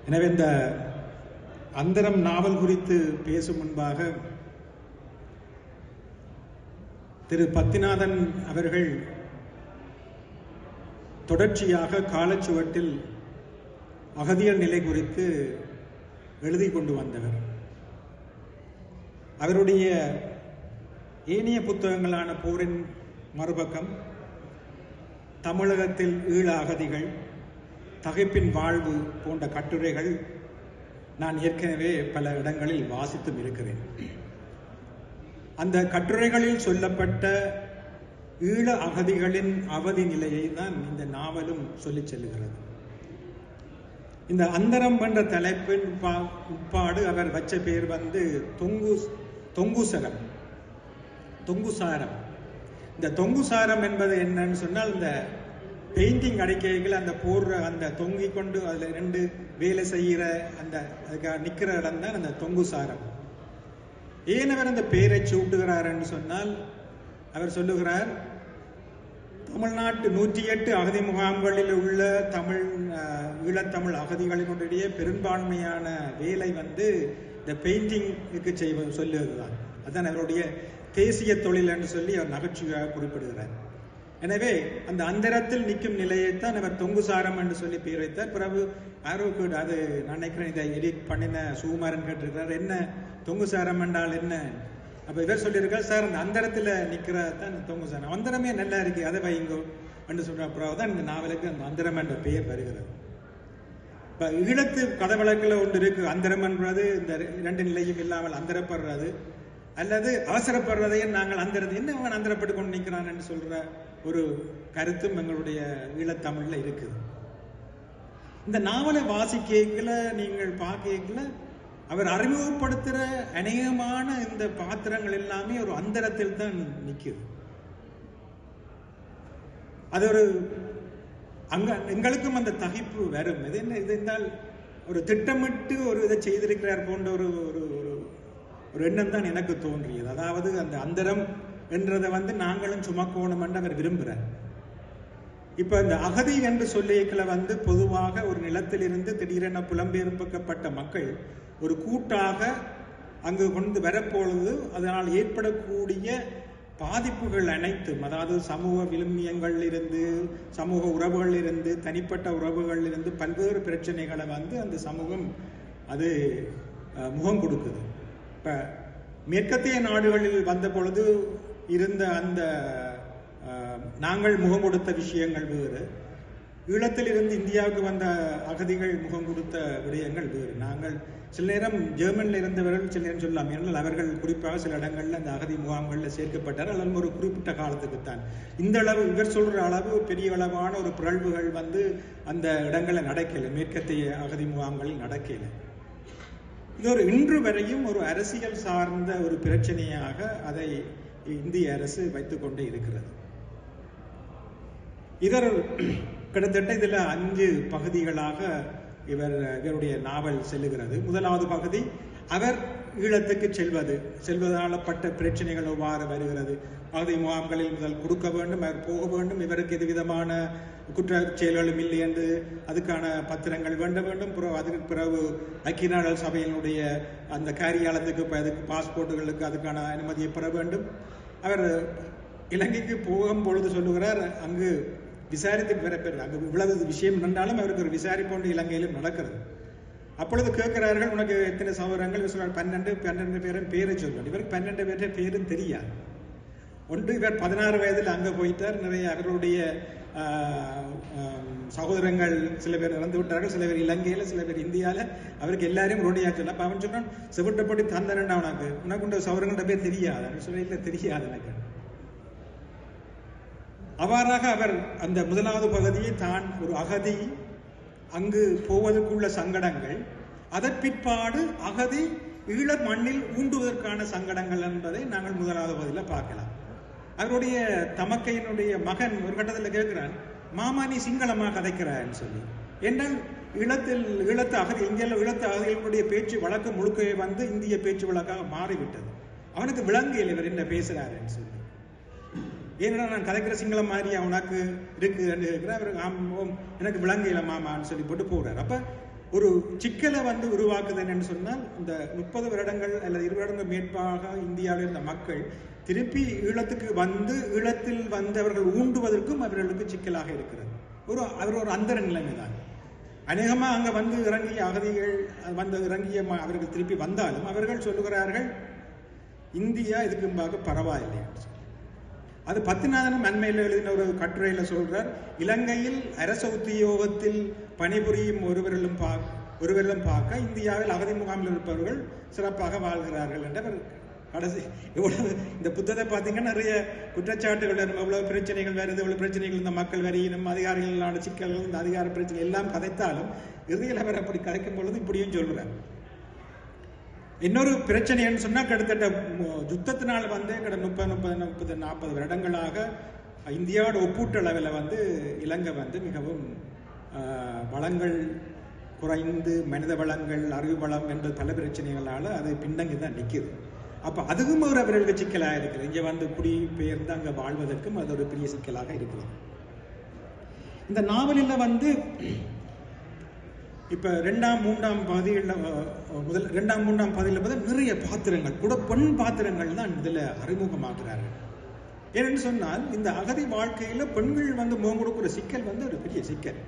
எனவே இந்த அந்தரம் நாவல் குறித்து பேசும் முன்பாக திரு பத்திநாதன் அவர்கள் தொடர்ச்சியாக காலச்சுவட்டில் அகதியல் நிலை குறித்து எழுதி கொண்டு வந்தவர். அவருடைய ஏனைய புத்தகங்களான போரின் மறுபக்கம், தமிழகத்தில் ஈழ அகதிகள், தகைப்பின் வாழ்வு போன்ற கட்டுரைகள் நான் ஏற்கனவே பல இடங்களில் வாசித்தும் இருக்கிறேன். அந்த கட்டுரைகளில் சொல்லப்பட்ட ஈழ அகதிகளின் அவதி நிலையை தான் இந்த நாவலும் சொல்லிச் செல்லுகிறது. இந்த அந்தரம் என்ற தலைப்பின் உட்பாடு அவர் வச்ச பேர் தொங்குசாரம். இந்த தொங்குசாரம் என்பது என்னன்னு சொன்னால், இந்த பெயிண்டிங் அடிக்கைகள் அந்த போடுற அந்த தொங்கி கொண்டு அதில் 2 வேலை செய்கிற அந்த அதுக்காக நிற்கிற இடம் தான் அந்த தொங்குசாரம். ஏன் அவர் அந்த பெயரை சூட்டுகிறார் என்று சொன்னால், அவர் சொல்லுகிறார், தமிழ்நாட்டு 108 அகதி முகாம்களில் உள்ள ஈழத்தமிழ் அகதிகளினுடைய பெரும்பான்மையான வேலை இந்த பெயிண்டிங்க்கு சொல்லுவதுதான். அதுதான் அவருடைய தேசிய தொழில் என்று சொல்லி அவர் நகைச்சுவையாக குறிப்பிடுகிறார். எனவே அந்த அந்தரத்தில் நிற்கும் நிலையைத்தான் அவர் தொங்குசாரம் என்று சொல்லி பெயர் வைத்தார். பிறகு யாரோக்கு அது நான் நினைக்கிறேன், இதை எடிட் பண்ணின சுகுமாரன் கேட்டிருக்கிறார், என்ன தொங்குசாரம் என்றால் என்ன? அப்போ இவர் சொல்லியிருக்கார், சார் அந்த அந்தரத்தில் நிற்கிறதான் தொங்குசாரம், அந்தரமே நல்லா இருக்கு, அதை வைங்கோ என்று சொல்ற பிறகு தான் இந்த நாவலுக்கு அந்த அந்தரம் என்ற பெயர் வருகிறது. இப்போ ஈழத்து கதை வழக்கில் ஒன்று இருக்கு, அந்தரம் என்றது இந்த 2 நிலையும் இல்லாமல் அந்தரப்படுறது அல்லது அவசரப்படுறதையும் நாங்கள் என்ன அவன் அந்தரப்பட்டு கொண்டு நிற்கிறான் என்று சொல்ற ஒரு கருத்தும் எங்களுடைய ஈழத்தமிழ்ல இருக்குது. இந்த நாவலை வாசிக்கல நீங்கள் பார்க்கல அவர் அறிமுகப்படுத்துற அநேகமான இந்த பாத்திரங்கள் எல்லாமே ஒரு அந்தரத்தில் தான் நிற்குது. அது ஒரு எங்களுக்கும் அந்த தகிப்பு வரும். இது என்ன இது என்றால், ஒரு திட்டமிட்டு ஒரு இதை செய்திருக்கிறார் போன்ற ஒரு எண்ணம் தான் எனக்கு தோன்றியது. அதாவது அந்த அந்தரம் என்றதை நாங்களும் சுமக்கோணும் என்று அவர் விரும்புகிறார். இப்ப இந்த அகதி என்று சொல்லிக்கல பொதுவாக ஒரு நிலத்திலிருந்து திடீரென புலம்பெயர்க்கப்பட்ட மக்கள் ஒரு கூட்டாக அங்கு கொண்டு வரப்பொழுது அதனால் ஏற்படக்கூடிய பாதிப்புகள் அனைத்தும், அதாவது சமூக விழுமியங்கள் இருந்து, சமூக உறவுகள் இருந்து, தனிப்பட்ட உறவுகள் இருந்து பல்வேறு பிரச்சனைகளை அந்த சமூகம் அது முகம் கொடுக்குது. இப்ப மேற்கத்திய நாடுகளில் வந்த பொழுது இருந்த அந்த நாங்கள் முகம் கொடுத்த விஷயங்கள் வேறு, ஈழத்தில் இருந்து இந்தியாவுக்கு வந்த அகதிகள் முகம் கொடுத்த விடயங்கள் வேறு. நாங்கள் சில நேரம் ஜெர்மனில் இருந்தவர்கள் சில நேரம் சொல்லலாம், ஏனால் அவர்கள் குறிப்பாக சில இடங்களில் அந்த அகதி முகாம்களில் சேர்க்கப்பட்டார், அல்லது ஒரு குறிப்பிட்ட காலத்துக்குத்தான். இந்த அளவு இவர் சொல்ற அளவு பெரிய அளவான ஒரு பிறழ்வுகள் அந்த இடங்களில் நடக்கலை, மேற்கத்திய அகதி முகாம்களில் நடக்கலை. இது ஒரு இன்று வரையும் ஒரு அரசியல் சார்ந்த ஒரு பிரச்சனையாக அதை இந்திய அரசு வைத்துக் கொண்டே இருக்கிறது. கிட்டத்தட்ட இதுல 5 பகுதிகளாக இவருடைய நாவல் செல்லுகிறது. முதலாவது பகுதி அவர் ஈழத்துக்கு செல்வதால் பட்ட பிரச்சனைகள் எவ்வாறு வருகிறது, அகதி முகாம்களில் முதல் கொடுக்க வேண்டும், அவர் போக வேண்டும், இவருக்கு எது விதமான குற்ற செயல்களும் இல்லை என்று அதுக்கான பத்திரங்கள் வேண்ட வேண்டும், அதுக்கு பிறகு ஐக்கிய நாடுகள் சபையினுடைய அந்த காரியாலயத்துக்கு அதுக்கு பாஸ்போர்ட்டுகளுக்கு அதுக்கான அனுமதியை பெற வேண்டும். அவர் இலங்கைக்கு போகும் பொழுது சொல்லுகிறார், அங்கு விசாரித்து பெறப்பெற அங்கு இவ்வளவு விஷயம் நடந்தாலும் அவருக்கு ஒரு விசாரிப்பு ஒன்று இலங்கையிலும் நடக்கிறது. அப்பொழுது கேட்கிறார்கள், உனக்கு எத்தனை சகோதரங்கள்? 12 பேரும் பேரை சொல்வார். இவருக்கு 12 பேர பேரும் தெரியாது. ஒன்று இவர் 16 வயதில் அங்கே போயிட்டார். நிறைய அவருடைய சகோதரங்கள் சில பேர் இறந்து விட்டார்கள், சில பேர் இலங்கையில், சில பேர் இந்தியாவில். அவருக்கு எல்லாரையும் ரோடியா சொல்ல. அப்போ அவன் சொன்னான், செவிட்டப்படி தந்தனண்டா உனக்கு சகோதரங்கள்ட்ட பேர் தெரியாது. சொல்ல இல்லை, தெரியாது எனக்கு. அவ்வாறாக அவர் அந்த முதலாவது பகுதியை தான் ஒரு அகதி அங்கு போவதற்குள்ள சங்கடங்கள், அதன் பிற்பாடு அகதி ஈழ மண்ணில் ஊண்டுவதற்கான சங்கடங்கள் என்பதை நாங்கள் முதலாவது பகுதியில் பார்க்கலாம். அவருடைய தமக்கையினுடைய மகன் ஒரு கட்டத்தில் கேட்கிறான், மாமா நீ சிங்களமாக கதைக்கிறான்னு சொல்லி. என்றால் ஈழத்து அகதி, இந்தியாவில் ஈழத்து அகதிகளுடைய பேச்சு வழக்கு முழுக்கவே வந்து இந்திய பேச்சு வழக்காக மாறிவிட்டது. அவனுக்கு விளங்கியல் இவர் என்ன பேசுறாருன்னு சொல்லி. ஏன்னா நான் கதைக்கிற சிங்களம் மாதிரி அவனுக்கு இருக்கு இருக்கிற அவர் எனக்கு விளங்கியல மாமான்னு சொல்லி போட்டு போறார். அப்ப ஒரு சிக்கலை வந்து உருவாக்குது என்னன்னு சொன்னால், இந்த 30 வருடங்கள் அல்லது 20 வருடங்கள் மேற்பாக இந்தியாவில் இருந்த மக்கள் திருப்பி ஈழத்துக்கு வந்து ஈழத்தில் வந்து அவர்கள் ஊண்டுவதற்கும் அவர்களுக்கு சிக்கலாக இருக்கிறது. அவர் ஒரு அந்தர நிலைமை தான். அநேகமாக அங்கே வந்து இறங்கிய அகதிகள் வந்து இறங்கிய அவர்கள் திருப்பி வந்தாலும் அவர்கள் சொல்லுகிறார்கள், இந்தியா இதுக்கு பார்க்க பரவாயில்லை. அது பத்திநாதனும் அண்மையில் எழுதின ஒரு கட்டுரையில் சொல்றார், இலங்கையில் அரச உத்தியோகத்தில் பணிபுரியும் ஒருவரிலும் பார்க்க இந்தியாவில் அகதி முகாமில் இருப்பவர்கள் சிறப்பாக வாழ்கிறார்கள் என்று அவர் கடைசி. இவ்வளவு இந்த புத்தகத்தை பார்த்தீங்கன்னா நிறைய குற்றச்சாட்டுகள், எவ்வளவு பிரச்சனைகள் வருது, எவ்வளவு பிரச்சனைகள் இந்த மக்கள் வரியினும் அதிகாரிகளான சிக்கல்கள், இந்த அதிகார பிரச்சனை எல்லாம் கதைத்தாலும் இறுதியில் அவர் அப்படி கதைக்கும் பொழுது இப்படியும் சொல்றார். இன்னொரு பிரச்சனைன்னு சொன்னா, கிட்டத்தட்ட யுத்தத்தினால் வந்து 30-40 வருடங்களாக இந்தியாவோட ஒப்பூட்டு அளவில் வந்து இலங்கை வந்து மிகவும் வளங்கள் குறைந்து, மனித வளங்கள், அறிவு வளம் என்பது பல பிரச்சனைகளால் அது பின்னங்கி தான் நிற்கிது. அப்போ அதுவும் ஒரு அவர்களுக்கு சிக்கலாக இருக்குது. இங்கே வந்து குடிபெயர்ந்து அங்கே வாழ்வதற்கும் அது ஒரு பெரிய சிக்கலாக இருக்கிறது. இந்த நாவலில் வந்து இப்போ 2-3 பகுதிகளில் முதல் 2-3 பகுதியில் பார்த்தா நிறைய பாத்திரங்கள் கூட பெண் பாத்திரங்கள் தான் இதில் அறிமுகமாக்குறார்கள். ஏன்னு சொன்னால், இந்த அகதி வாழ்க்கையில் பெண்கள் வந்து முகம் கொடுக்குற சிக்கல் வந்து ஒரு பெரிய சிக்கல்.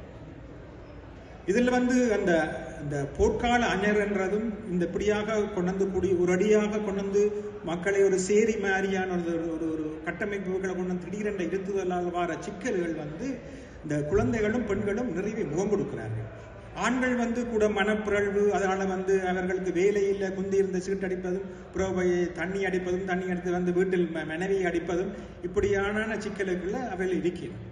இதில் வந்து அந்த போர்க்கால அஞர் என்றதும் இந்த இப்படியாக கொண்டு கூடி ஒரு அடியாக கொண்டு மக்களை ஒரு சேரி மாதிரியான ஒரு கட்டமைப்புகளை கொண்டு திடீரென்ற இருத்துதலால் வர சிக்கல்கள் வந்து இந்த குழந்தைகளும் பெண்களும் நிறைய முகம் கொடுக்கிறார்கள். ஆண்கள் வந்து கூட மனப்பிறழ்வு, அதனால வந்து அவர்களுக்கு வேலையில் குந்தி இருந்த சீட்டடிப்பதும், புறவையை தண்ணி அடிப்பதும், தண்ணி அடித்து வந்து வீட்டில் மனைவியை அடிப்பதும், இப்படியான சிக்கலுக்குள்ள அவர்கள் இருக்கிறது.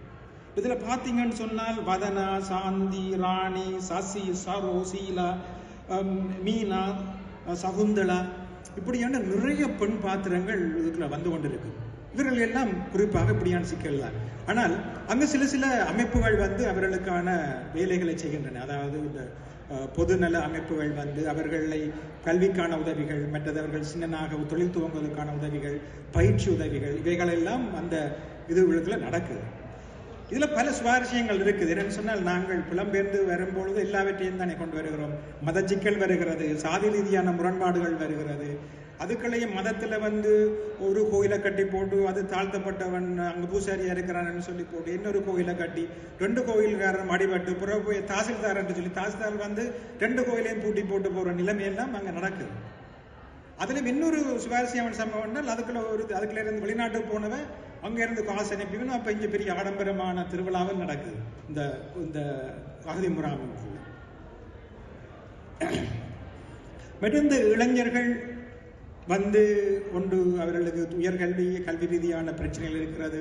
இதில் பார்த்தீங்கன்னு சொன்னால் வதனா, சாந்தி, ராணி, சசி, சரோ, சீலா, மீனா, சகுந்தலா, இப்படியான நிறைய பெண் பாத்திரங்கள் இதுக்குள்ள வந்து கொண்டிருக்கு. இவர்கள் எல்லாம் குறிப்பாக இப்படியான சிக்கல் தான். ஆனால் அங்கே சில அமைப்புகள் வந்து அவர்களுக்கான வேலைகளை செய்கின்றன. அதாவது இந்த பொதுநல அமைப்புகள் வந்து அவர்களை கல்விக்கான உதவிகள், மற்றது அவர்கள் சின்னனாக தொழில் துவங்குவதற்கான உதவிகள், பயிற்சி உதவிகள், இவைகளெல்லாம் அந்த இதுகளுக்குள்ள நடக்குது. இதில் பல சுவாரஸ்யங்கள் இருக்குது. என்னன்னு சொன்னால், நாங்கள் புலம்பெயர்ந்து வரும்பொழுது எல்லாவற்றையும் தானே கொண்டு வருகிறோம். மத சிக்கல் வருகிறது, சாதி ரீதியான முரண்பாடுகள் வருகிறது. அதுக்குள்ளேயும் மதத்தில் வந்து ஒரு கோயிலை கட்டி போட்டு அது தாழ்த்தப்பட்டவன் அங்கே பூசாரியாக இருக்கிறான்னு சொல்லி போட்டு இன்னொரு கோயிலை கட்டி 2 கோயில்காரன் அடிபட்டு பிறகு போய் தாசில்தார்ன்னு சொல்லி தாசில்தார் வந்து 2 கோயிலையும் பூட்டி போட்டு போகிற நிலைமையெல்லாம் அங்கே நடக்குது. அதில் இன்னொரு சுவாரஸ்யமான சம்பவம்னால், அதுக்குள்ள இருந்து வெளிநாட்டுக்கு போனவன் அங்கேருந்து காசு அனுப்பிக்கணும். அப்போ இங்கே பெரிய ஆடம்பரமான திருவிழாவும் நடக்குது இந்த அகதி முகாமுக்குள்ள. மற்றும் இந்த இளைஞர்கள் வந்து ஒன்று அவர்களுக்கு உயர்கல்வி, கல்வி ரீதியான பிரச்சனைகள் இருக்கிறது.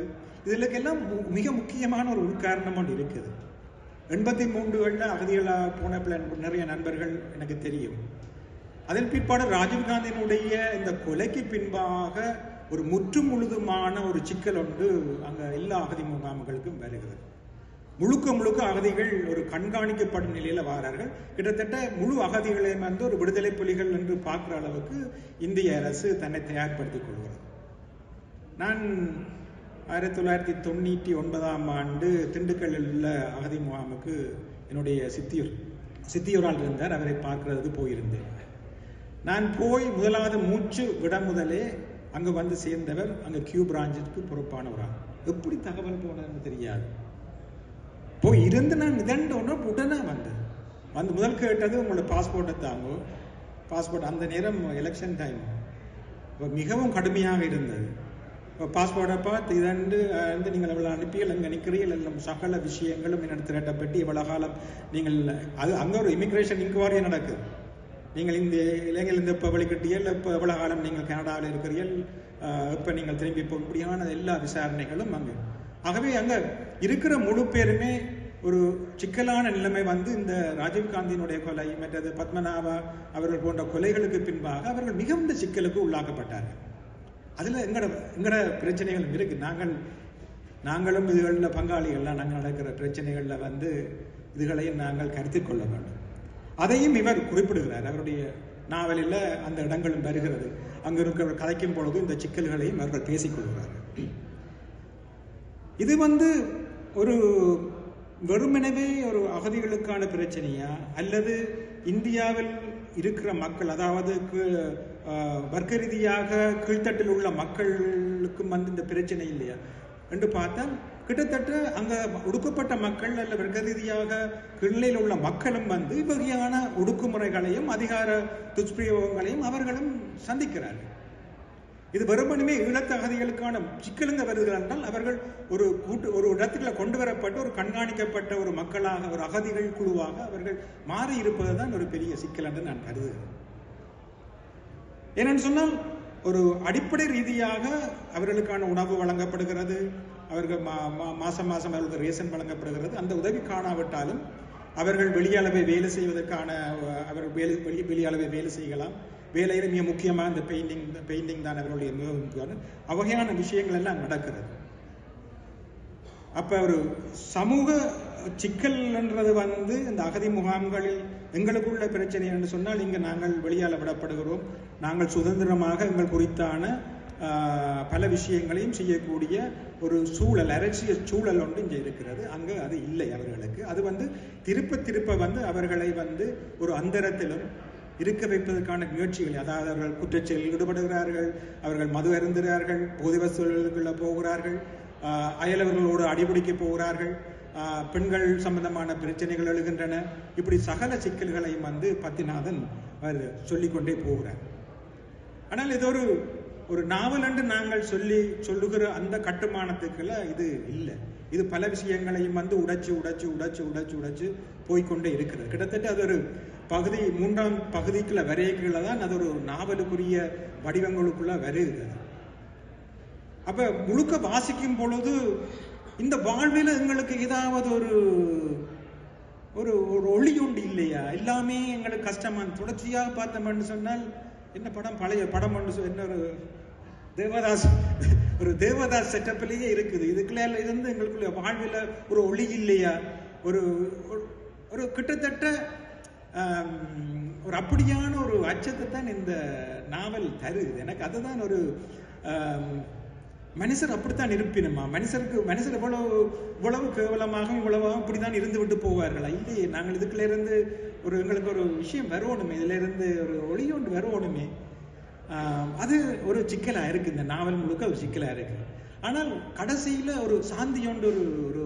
இதுக்கெல்லாம் மிக முக்கியமான ஒரு உள்காரணம் ஒன்று இருக்குது. 83களில் அகதிகளாக போன நிறைய நண்பர்கள் எனக்கு தெரியும். அதன் பிற்பாடு ராஜீவ்காந்தியினுடைய இந்த கொலைக்கு பின்பாக ஒரு முற்று முழுதுமான ஒரு சிக்கல் ஒன்று அங்கே எல்லா அகதி முகாம்களுக்கும் வருகிறது. முழுக்க அகதிகள் ஒரு கண்காணிக்கப்படும் நிலையில் வரார்கள். கிட்டத்தட்ட முழு அகதிகளையும் வந்து ஒரு விடுதலை புலிகள் என்று பார்க்குற அளவுக்கு இந்திய அரசு தன்னை தயார்படுத்திக் கொள்கிறது. நான் 1999ஆம் ஆண்டு திண்டுக்கல்லில் உள்ள அகதி முகாமுக்கு என்னுடைய சித்தியூரால் இருந்தார், அவரை பார்க்கறதுக்கு போயிருந்தேன். நான் போய் முதலாவது மூச்சு விட முதலே அங்கே வந்து சேர்ந்தவர் அங்கே கியூ பிரான்ச்சுக்கு பொறுப்பானவராக. எப்படி தகவல் போனதுன்னு தெரியாது. போய் இருந்து நான் இதண்டோன்னா உடனே வந்து முதல் கேட்டது உங்களோட பாஸ்போர்ட்டை தாங்க. பாஸ்போர்ட் அந்த நேரம் எலெக்ஷன் டைம் மிகவும் கடுமையாக இருந்தது. பாஸ்போர்ட்டை பார்த்து இதண்டு நீங்கள் எவ்வளோ அனுப்பியல் அங்கே நிற்கிறீர்கள் எல்லாம் சகல விஷயங்களும் என்னென்ன திரட்டப்பட்டு எவ்வளோ காலம் நீங்கள் அது அங்கே ஒரு இமிக்ரேஷன் இன்குவாரி நடக்குது. நீங்கள் இந்த இலங்கையிலிருந்து இப்போ வெளிக்கிட்டீர்கள், இப்போ எவ்வளோ காலம் நீங்கள் கனடாவில் இருக்கிறீர்கள், இப்போ நீங்கள் திரும்பி போக முடியாத எல்லா விசாரணைகளும் அங்கே. ஆகவே அங்கே இருக்கிற முழு பேருமே ஒரு சிக்கலான நிலைமை வந்து இந்த ராஜீவ்காந்தியினுடைய கொலை மற்றது பத்மநாபா அவர்கள் போன்ற கொலைகளுக்கு பின்பாக அவர்கள் மிகுந்த சிக்கலுக்கு உள்ளாக்கப்பட்டார்கள். அதில் எங்களோட பிரச்சனைகள் இருக்கு. நாங்களும் இதுகளில் பங்காளிகள்லாம் நாங்கள் நடக்கிற பிரச்சனைகளில் வந்து இதுகளையும் நாங்கள் கருத்தில் கொள்ள வேண்டும். அதையும் இவர் குறிப்பிடுகிறார் அவருடைய நாவலில். அந்த இடங்களும் வருகிறது. அங்கு இருக்கிற கதைக்கும் பொழுது இந்த சிக்கல்களையும் அவர்கள் பேசிக்கொள்கிறார்கள். இது வந்து ஒரு வெறுமனவே ஒரு அகதிகளுக்கான பிரச்சனையா அல்லது இந்தியாவில் இருக்கிற மக்கள், அதாவது வர்க்க ரீதியாக கீழ்த்தட்டில் உள்ள மக்களுக்கும் வந்து இந்த பிரச்சனை இல்லையா என்று பார்த்தால் கிட்டத்தட்ட அங்கே ஒடுக்கப்பட்ட மக்கள் அல்ல வர்க்க ரீதியாக கீழில் உள்ள மக்களும் வந்து இவ்வகையான ஒடுக்குமுறைகளையும் அதிகார துஷ்பிரயோகங்களையும் அவர்களும் சந்திக்கிறார்கள். இது வெறுமனுமே ஈழத்து அகதிகளுக்கான சிக்கலுங்க வருகிறது என்றால் அவர்கள் ஒரு இடத்துல கொண்டு வரப்பட்ட ஒரு கண்காணிக்கப்பட்ட ஒரு மக்களாக, ஒரு அகதிகள் குழுவாக அவர்கள் மாறி இருப்பது தான் ஒரு பெரிய சிக்கல் என்று நான் கருதுகிறேன். ஏனென்று சொன்னால் ஒரு அடிப்படை ரீதியாக அவர்களுக்கான உணவு வழங்கப்படுகிறது, அவர்கள் மாசம் அவர்களுக்கு ரேஷன் வழங்கப்படுகிறது. அந்த உதவி காணாவிட்டாலும் அவர்கள் வெளியளவை வேலை செய்வதற்கான அவர்கள் வெளியளவை வேலை செய்யலாம். வேலையில் மிக முக்கியமாக இந்த பெயிண்டிங் தான் அவர்களுடைய மிக முக்கியமான வகையான விஷயங்கள் எல்லாம் நடக்கிறது. அப்போ ஒரு சமூக சிக்கல் என்றது வந்து இந்த அகதி முகாம்களில் எங்களுக்குள்ள பிரச்சனை என்று சொன்னால், இங்கே நாங்கள் வெளியால் விடப்படுகிறோம், நாங்கள் சுதந்திரமாக எங்கள் குறித்தான பல விஷயங்களையும் செய்யக்கூடிய ஒரு சூழல், அரசியல் சூழல் ஒன்று இங்கே இருக்கிறது. அங்கே அது இல்லை அவர்களுக்கு. அது வந்து திருப்ப வந்து அவர்களை வந்து ஒரு அந்தரத்திலும் இருக்க வைப்பதற்கான முயற்சிகள், அதாவது அவர்கள் குற்றச்செயலில் ஈடுபடுகிறார்கள், அவர்கள் மது அருந்துகிறார்கள், போதை வசூல்களில் போகிறார்கள், அயலவர்களோடு அடிபிடிக்க போகிறார்கள், பெண்கள் சம்பந்தமான பிரச்சனைகள் எழுகின்றன. இப்படி சகல சிக்கல்களையும் வந்து பத்திநாதன் அவர் சொல்லிக்கொண்டே போகிறார். ஆனால் இது ஒரு நாவல் என்று நாங்கள் சொல்லுகிற அந்த கட்டுமானத்துக்குள்ள இது இல்லை. இது பல விஷயங்களையும் வந்து உடைச்சு போய்கொண்டே இருக்கிறது. கிட்டத்தட்ட அது ஒரு பகுதி, 3ஆம் பகுதிக்குள்ள வரைக்குள்ள தான் அது ஒரு நாவலுக்குரிய வடிவங்களுக்குள்ள வருகிறது. அப்ப முழுக்க வாசிக்கும் பொழுது இந்த வாழ்வில் எங்களுக்கு ஏதாவது ஒரு ஒளி உண்டு இல்லையா? எல்லாமே எங்களுக்கு கஷ்டமா தொடர்ச்சியாக பார்த்தோம்னு சொன்னால் என்ன படம், பழைய படம் என்ன ஒரு தேவதாஸ் செட்டப்லேயே இருக்குது. இதுக்குள்ள இருந்து எங்களுக்குள்ள வாழ்வில் ஒரு ஒளி இல்லையா? ஒரு கிட்டத்தட்ட ஒரு அப்படியான ஒரு அச்சத்தை தான் இந்த நாவல் தருது எனக்கு. அதுதான் ஒரு மனுஷர் அப்படித்தான் இருப்பினுமா? மனுஷர் இவ்வளவு கேவலமாக இவ்வளவாக இப்படிதான் இருந்து விட்டு போவார்களா? இல்லையே, நாங்கள் இதுக்குள்ள இருந்து எங்களுக்கு ஒரு விஷயம் வரணுமே, இதுல இருந்து ஒரு ஒளி ஒன்று வரணுமே. அது ஒரு சிக்கலா இருக்கு. இந்த நாவல் முழுக்க ஒரு சிக்கலா இருக்கு. ஆனால் கடைசியில ஒரு சாந்தி ஒன்று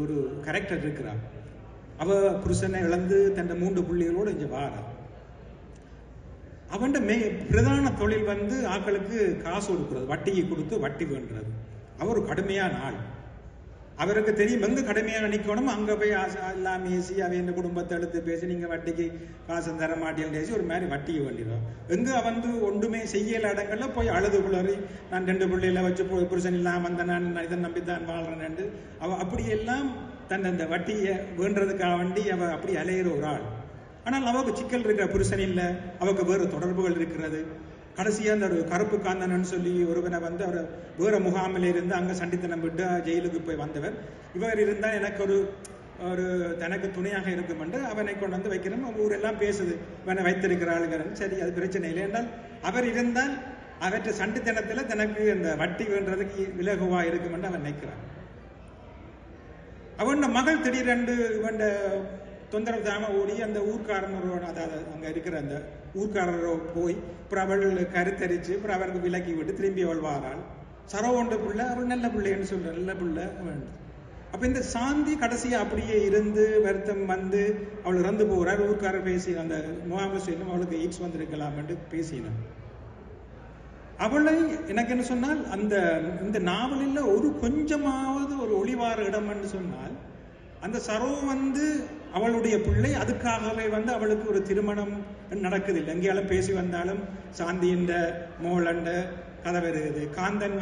ஒரு கேரக்டர் இருக்கிறார். அவ புருஷனை இழந்து தன் 3 பிள்ளைகளோடு இங்க வாரா. அவன் பிரதான தொழில் வந்து ஆக்களுக்கு காசு கொடுக்குறது, வட்டிக்கு கொடுத்து வட்டி வேண்டுறது. அவர் ஒரு கடுமையான ஆள். அவருக்கு தெரியும் எங்க கடுமையாக நிற்கணும், அங்க போய் எல்லாம் பேசி அவன் இந்த குடும்பத்தை எடுத்து பேசி நீங்க வட்டிக்கு காசு தர மாட்டேன்னு பேசி ஒரு மாதிரி வட்டிக்கு வேண்டிடுவோம். எங்க வந்து ஒன்றுமே செய்யல இடங்கள்ல போய் அழுது குளறி, நான் 2 பிள்ளைகளை வச்சு புருஷன் இல்லாம வந்த நான் இதை நம்பித்தான் வாழ்றேன். அவ அப்படியெல்லாம் தன் அந்த வட்டியை வேண்டுறதுக்காக வேண்டி அவ அப்படி அலையிற ஒரு ஆள். ஆனால் அவருக்கு சிக்கல் இருக்கிற புருஷன் இல்லை, அவருக்கு வேறு தொடர்புகள் இருக்கிறது. கடைசியாக அந்த ஒரு கருப்பு காந்தனன்னு சொல்லி ஒருவனை வந்து அவர் வேறு முகாமில் இருந்து அங்கே சண்டித்தனம் விட்டு ஜெயிலுக்கு போய் வந்தவர். இவர் இருந்தால் எனக்கு ஒரு தனக்கு துணையாக இருக்கும் என்று அவனை கொண்டு வந்து வைக்கணும். ஊரெல்லாம் பேசுது, இவனை வைத்திருக்கிறாளுங்கிறது. சரி, அது பிரச்சனை இல்லை என்றால் அவர் இருந்தால் அவற்றை சண்டித்தனத்தில் தனக்கு அந்த வட்டி வேண்டதுக்கு இலகுவா இருக்கும் என்று அவன் நினைக்கிறான். அவன் மகள் திடீரென்று இவன் தொந்தரவு தாம ஓடி அந்த ஊர்க்காரனோட, அதாவது அங்கே இருக்கிற அந்த ஊர்க்காரரோ போய் அப்புறம் அவள் கருத்தரிச்சு அப்புறம் அவருக்கு விலக்கி விட்டு திரும்பி அவள் வாராள். சரவோண்ட பிள்ளை, அவள் நல்ல பிள்ளைன்னு சொல்ற, நல்ல பிள்ளை வேண்டும். அப்ப இந்த சாந்தி கடைசியா அப்படியே இருந்து வருத்தம் வந்து அவள் இறந்து போகிறாள். ஊர்க்காரர் பேசி அந்த முகாமில் சொல்லும் அவளுக்கு எய்ட்ஸ் வந்திருக்கலாம் என்று பேசினான். அவளை எனக்கு என்ன சொன்னால் இந்த நாவலில் ஒரு கொஞ்சமாவது ஒரு ஒளிவார இடம் என்று சொன்னால் அந்த சரோ அவளுடைய பிள்ளை அதுக்காகவே அவளுக்கு ஒரு திருமணம் நடக்குதில்லை. எங்கேயாலும் பேசி வந்தாலும் சாந்தியின் மோளண்ட கதை வருகிறது. காந்தன்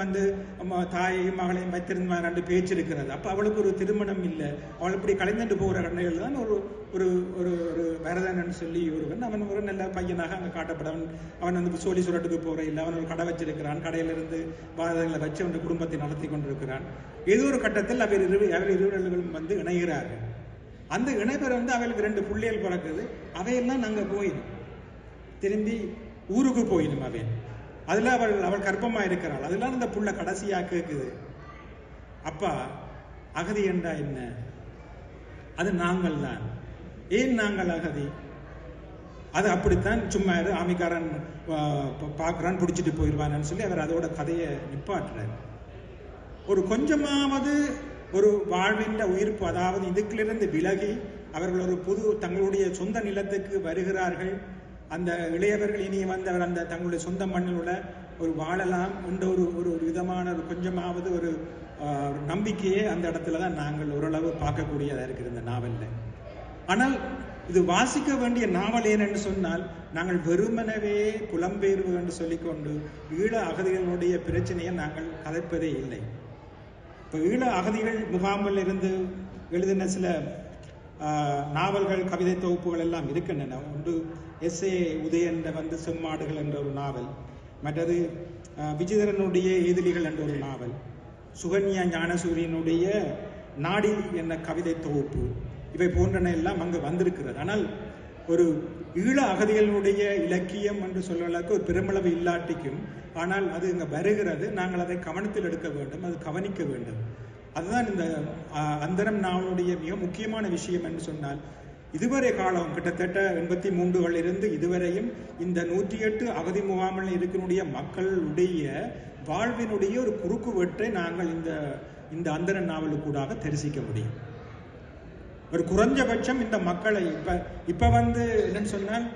தாயையும் மகளையும் வைத்திருந்த ரெண்டு பேச்சு இருக்கிறது. அப்போ அவளுக்கு ஒரு திருமணம் இல்லை. அவள் இப்படி கலைந்துட்டு போகிற கண்ணைகள் தான் ஒரு ஒரு ஒரு ஒரு வரதன் சொல்லி ஒருவன் அவன் ஒரு நல்ல பையனாக அங்கே காட்டப்படவன். அவன் சோழி சுரட்டுக்கு போகிற இல்லை, அவன் ஒரு கடை வச்சிருக்கிறான். கடையிலிருந்து பாரதங்களை வச்சு அவன் குடும்பத்தை நடத்தி கொண்டிருக்கிறான். ஏதோ ஒரு கட்டத்தில் அவர் இருவர்களும் இணைகிறார்கள். அந்த இணைப்பர் அவளுக்கு 2 பிள்ளைகள் பிறக்குது. அவையெல்லாம் நாங்கள் போயிடும், திரும்பி ஊருக்கு போயிடும். அவன் அதில் அவள் கர்ப்பமாக இருக்கிறாள். அதெல்லாம் அந்த புள்ள கடைசியாக கேட்குது, அப்பா அகதி என்றா என்ன? அது நாங்கள் தான். ஏன் நாங்கள் அகதி? அது அப்படித்தான், சும்மா ஆமிக்காரன் பார்க்குறான் பிடிச்சிட்டு போயிடுவான்னு சொல்லி அவர் அதோட கதையை நிப்பாட்டுறார். ஒரு கொஞ்சமாவது ஒரு வாழ்வின் உயிர்ப்பு, அதாவது இதுக்கிலிருந்து விலகி அவர்கள் ஒரு தங்களுடைய சொந்த நிலத்துக்கு வருகிறார்கள். அந்த இளையவர்கள் இனி அவர் அந்த தங்களுடைய சொந்த மண்ணில் உள்ள ஒரு வாழலாம் என்ற ஒரு விதமான ஒரு கொஞ்சமாவது ஒரு நம்பிக்கையே அந்த இடத்துல தான் நாங்கள் ஓரளவு பார்க்கக்கூடியதாக இருக்கிற இந்த நாவலில். ஆனால் இது வாசிக்க வேண்டிய நாவல் ஏன்னு சொன்னால், நாங்கள் வெறுமனவே புலம்பெயர்வு என்று சொல்லிக்கொண்டு ஈழ அகதிகளுடைய பிரச்சனையை நாங்கள் கதைப்பதே இல்லை. இப்போ ஈழ அகதிகள் முகாமில் இருந்து எழுதின சில நாவல்கள், கவிதை தொகுப்புகள் எல்லாம் இருக்கின்றன. ஒன்று எஸ்.ஏ. உதயன் செம்மாடுகள் என்ற ஒரு நாவல், மற்றது விஜயதரனுடைய எதிரிகள் என்ற ஒரு நாவல், சுகன்யா ஞானசூரியனுடைய நாடி என்ற கவிதை தொகுப்பு, இவை போன்றன எல்லாம் அங்கு வந்திருக்கிறது. ஆனால் ஒரு ஈழ அகதிகளுடைய இலக்கியம் என்று சொல்வதற்கு ஒரு பெருமளவு இல்லாட்டிக்கும், ஆனால் அது இங்கே வருகிறது. நாங்கள் அதை கவனத்தில் எடுக்க வேண்டும், அது கவனிக்க வேண்டும். அதுதான் இந்த அந்தரம் நாவலுடைய மிக முக்கியமான விஷயம் என்று சொன்னால், இதுவரை காலம் கிட்டத்தட்ட 83 இருந்து இதுவரையும் இந்த 108 அகதி முகாமில் இருக்கக்கூடிய மக்களுடைய வாழ்வினுடைய ஒரு குறுக்குவெட்டை நாங்கள் இந்த அந்தர நாவலுக்கூடாக தரிசிக்க முடியும். ஒரு குறைஞ்சபட்சம் இந்த மக்களை இப்ப என்னன்னு சொன்னால்,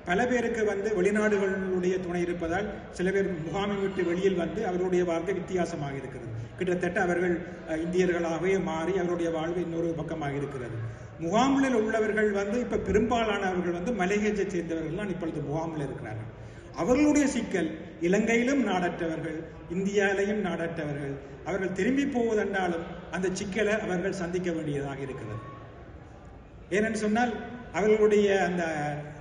பல பேருக்கு வெளிநாடுகளுடைய துணை இருப்பதால் சில பேர் முகாமை விட்டு வெளியில் அவர்களுடைய வாழ்க்கை வித்தியாசமாக இருக்கிறது. கிட்டத்தட்ட அவர்கள் இந்தியர்களாகவே மாறி அவருடைய வாழ்வு இன்னொரு பக்கமாக இருக்கிறது. முகாமில் உள்ளவர்கள் இப்ப பெரும்பாலானவர்கள் மலையேஜை சேர்ந்தவர்கள் இப்பொழுது முகாமில் இருக்கிறார்கள். அவர்களுடைய சிக்கல், இலங்கையிலும் நாடற்றவர்கள், இந்தியாவிலையும் நாடற்றவர்கள், அவர்கள் திரும்பி போவதென்றாலும் அந்த சிக்கலை அவர்கள் சந்திக்க வேண்டியதாக இருக்கிறது. ஏனென்று சொன்னால், அவர்களுடைய அந்த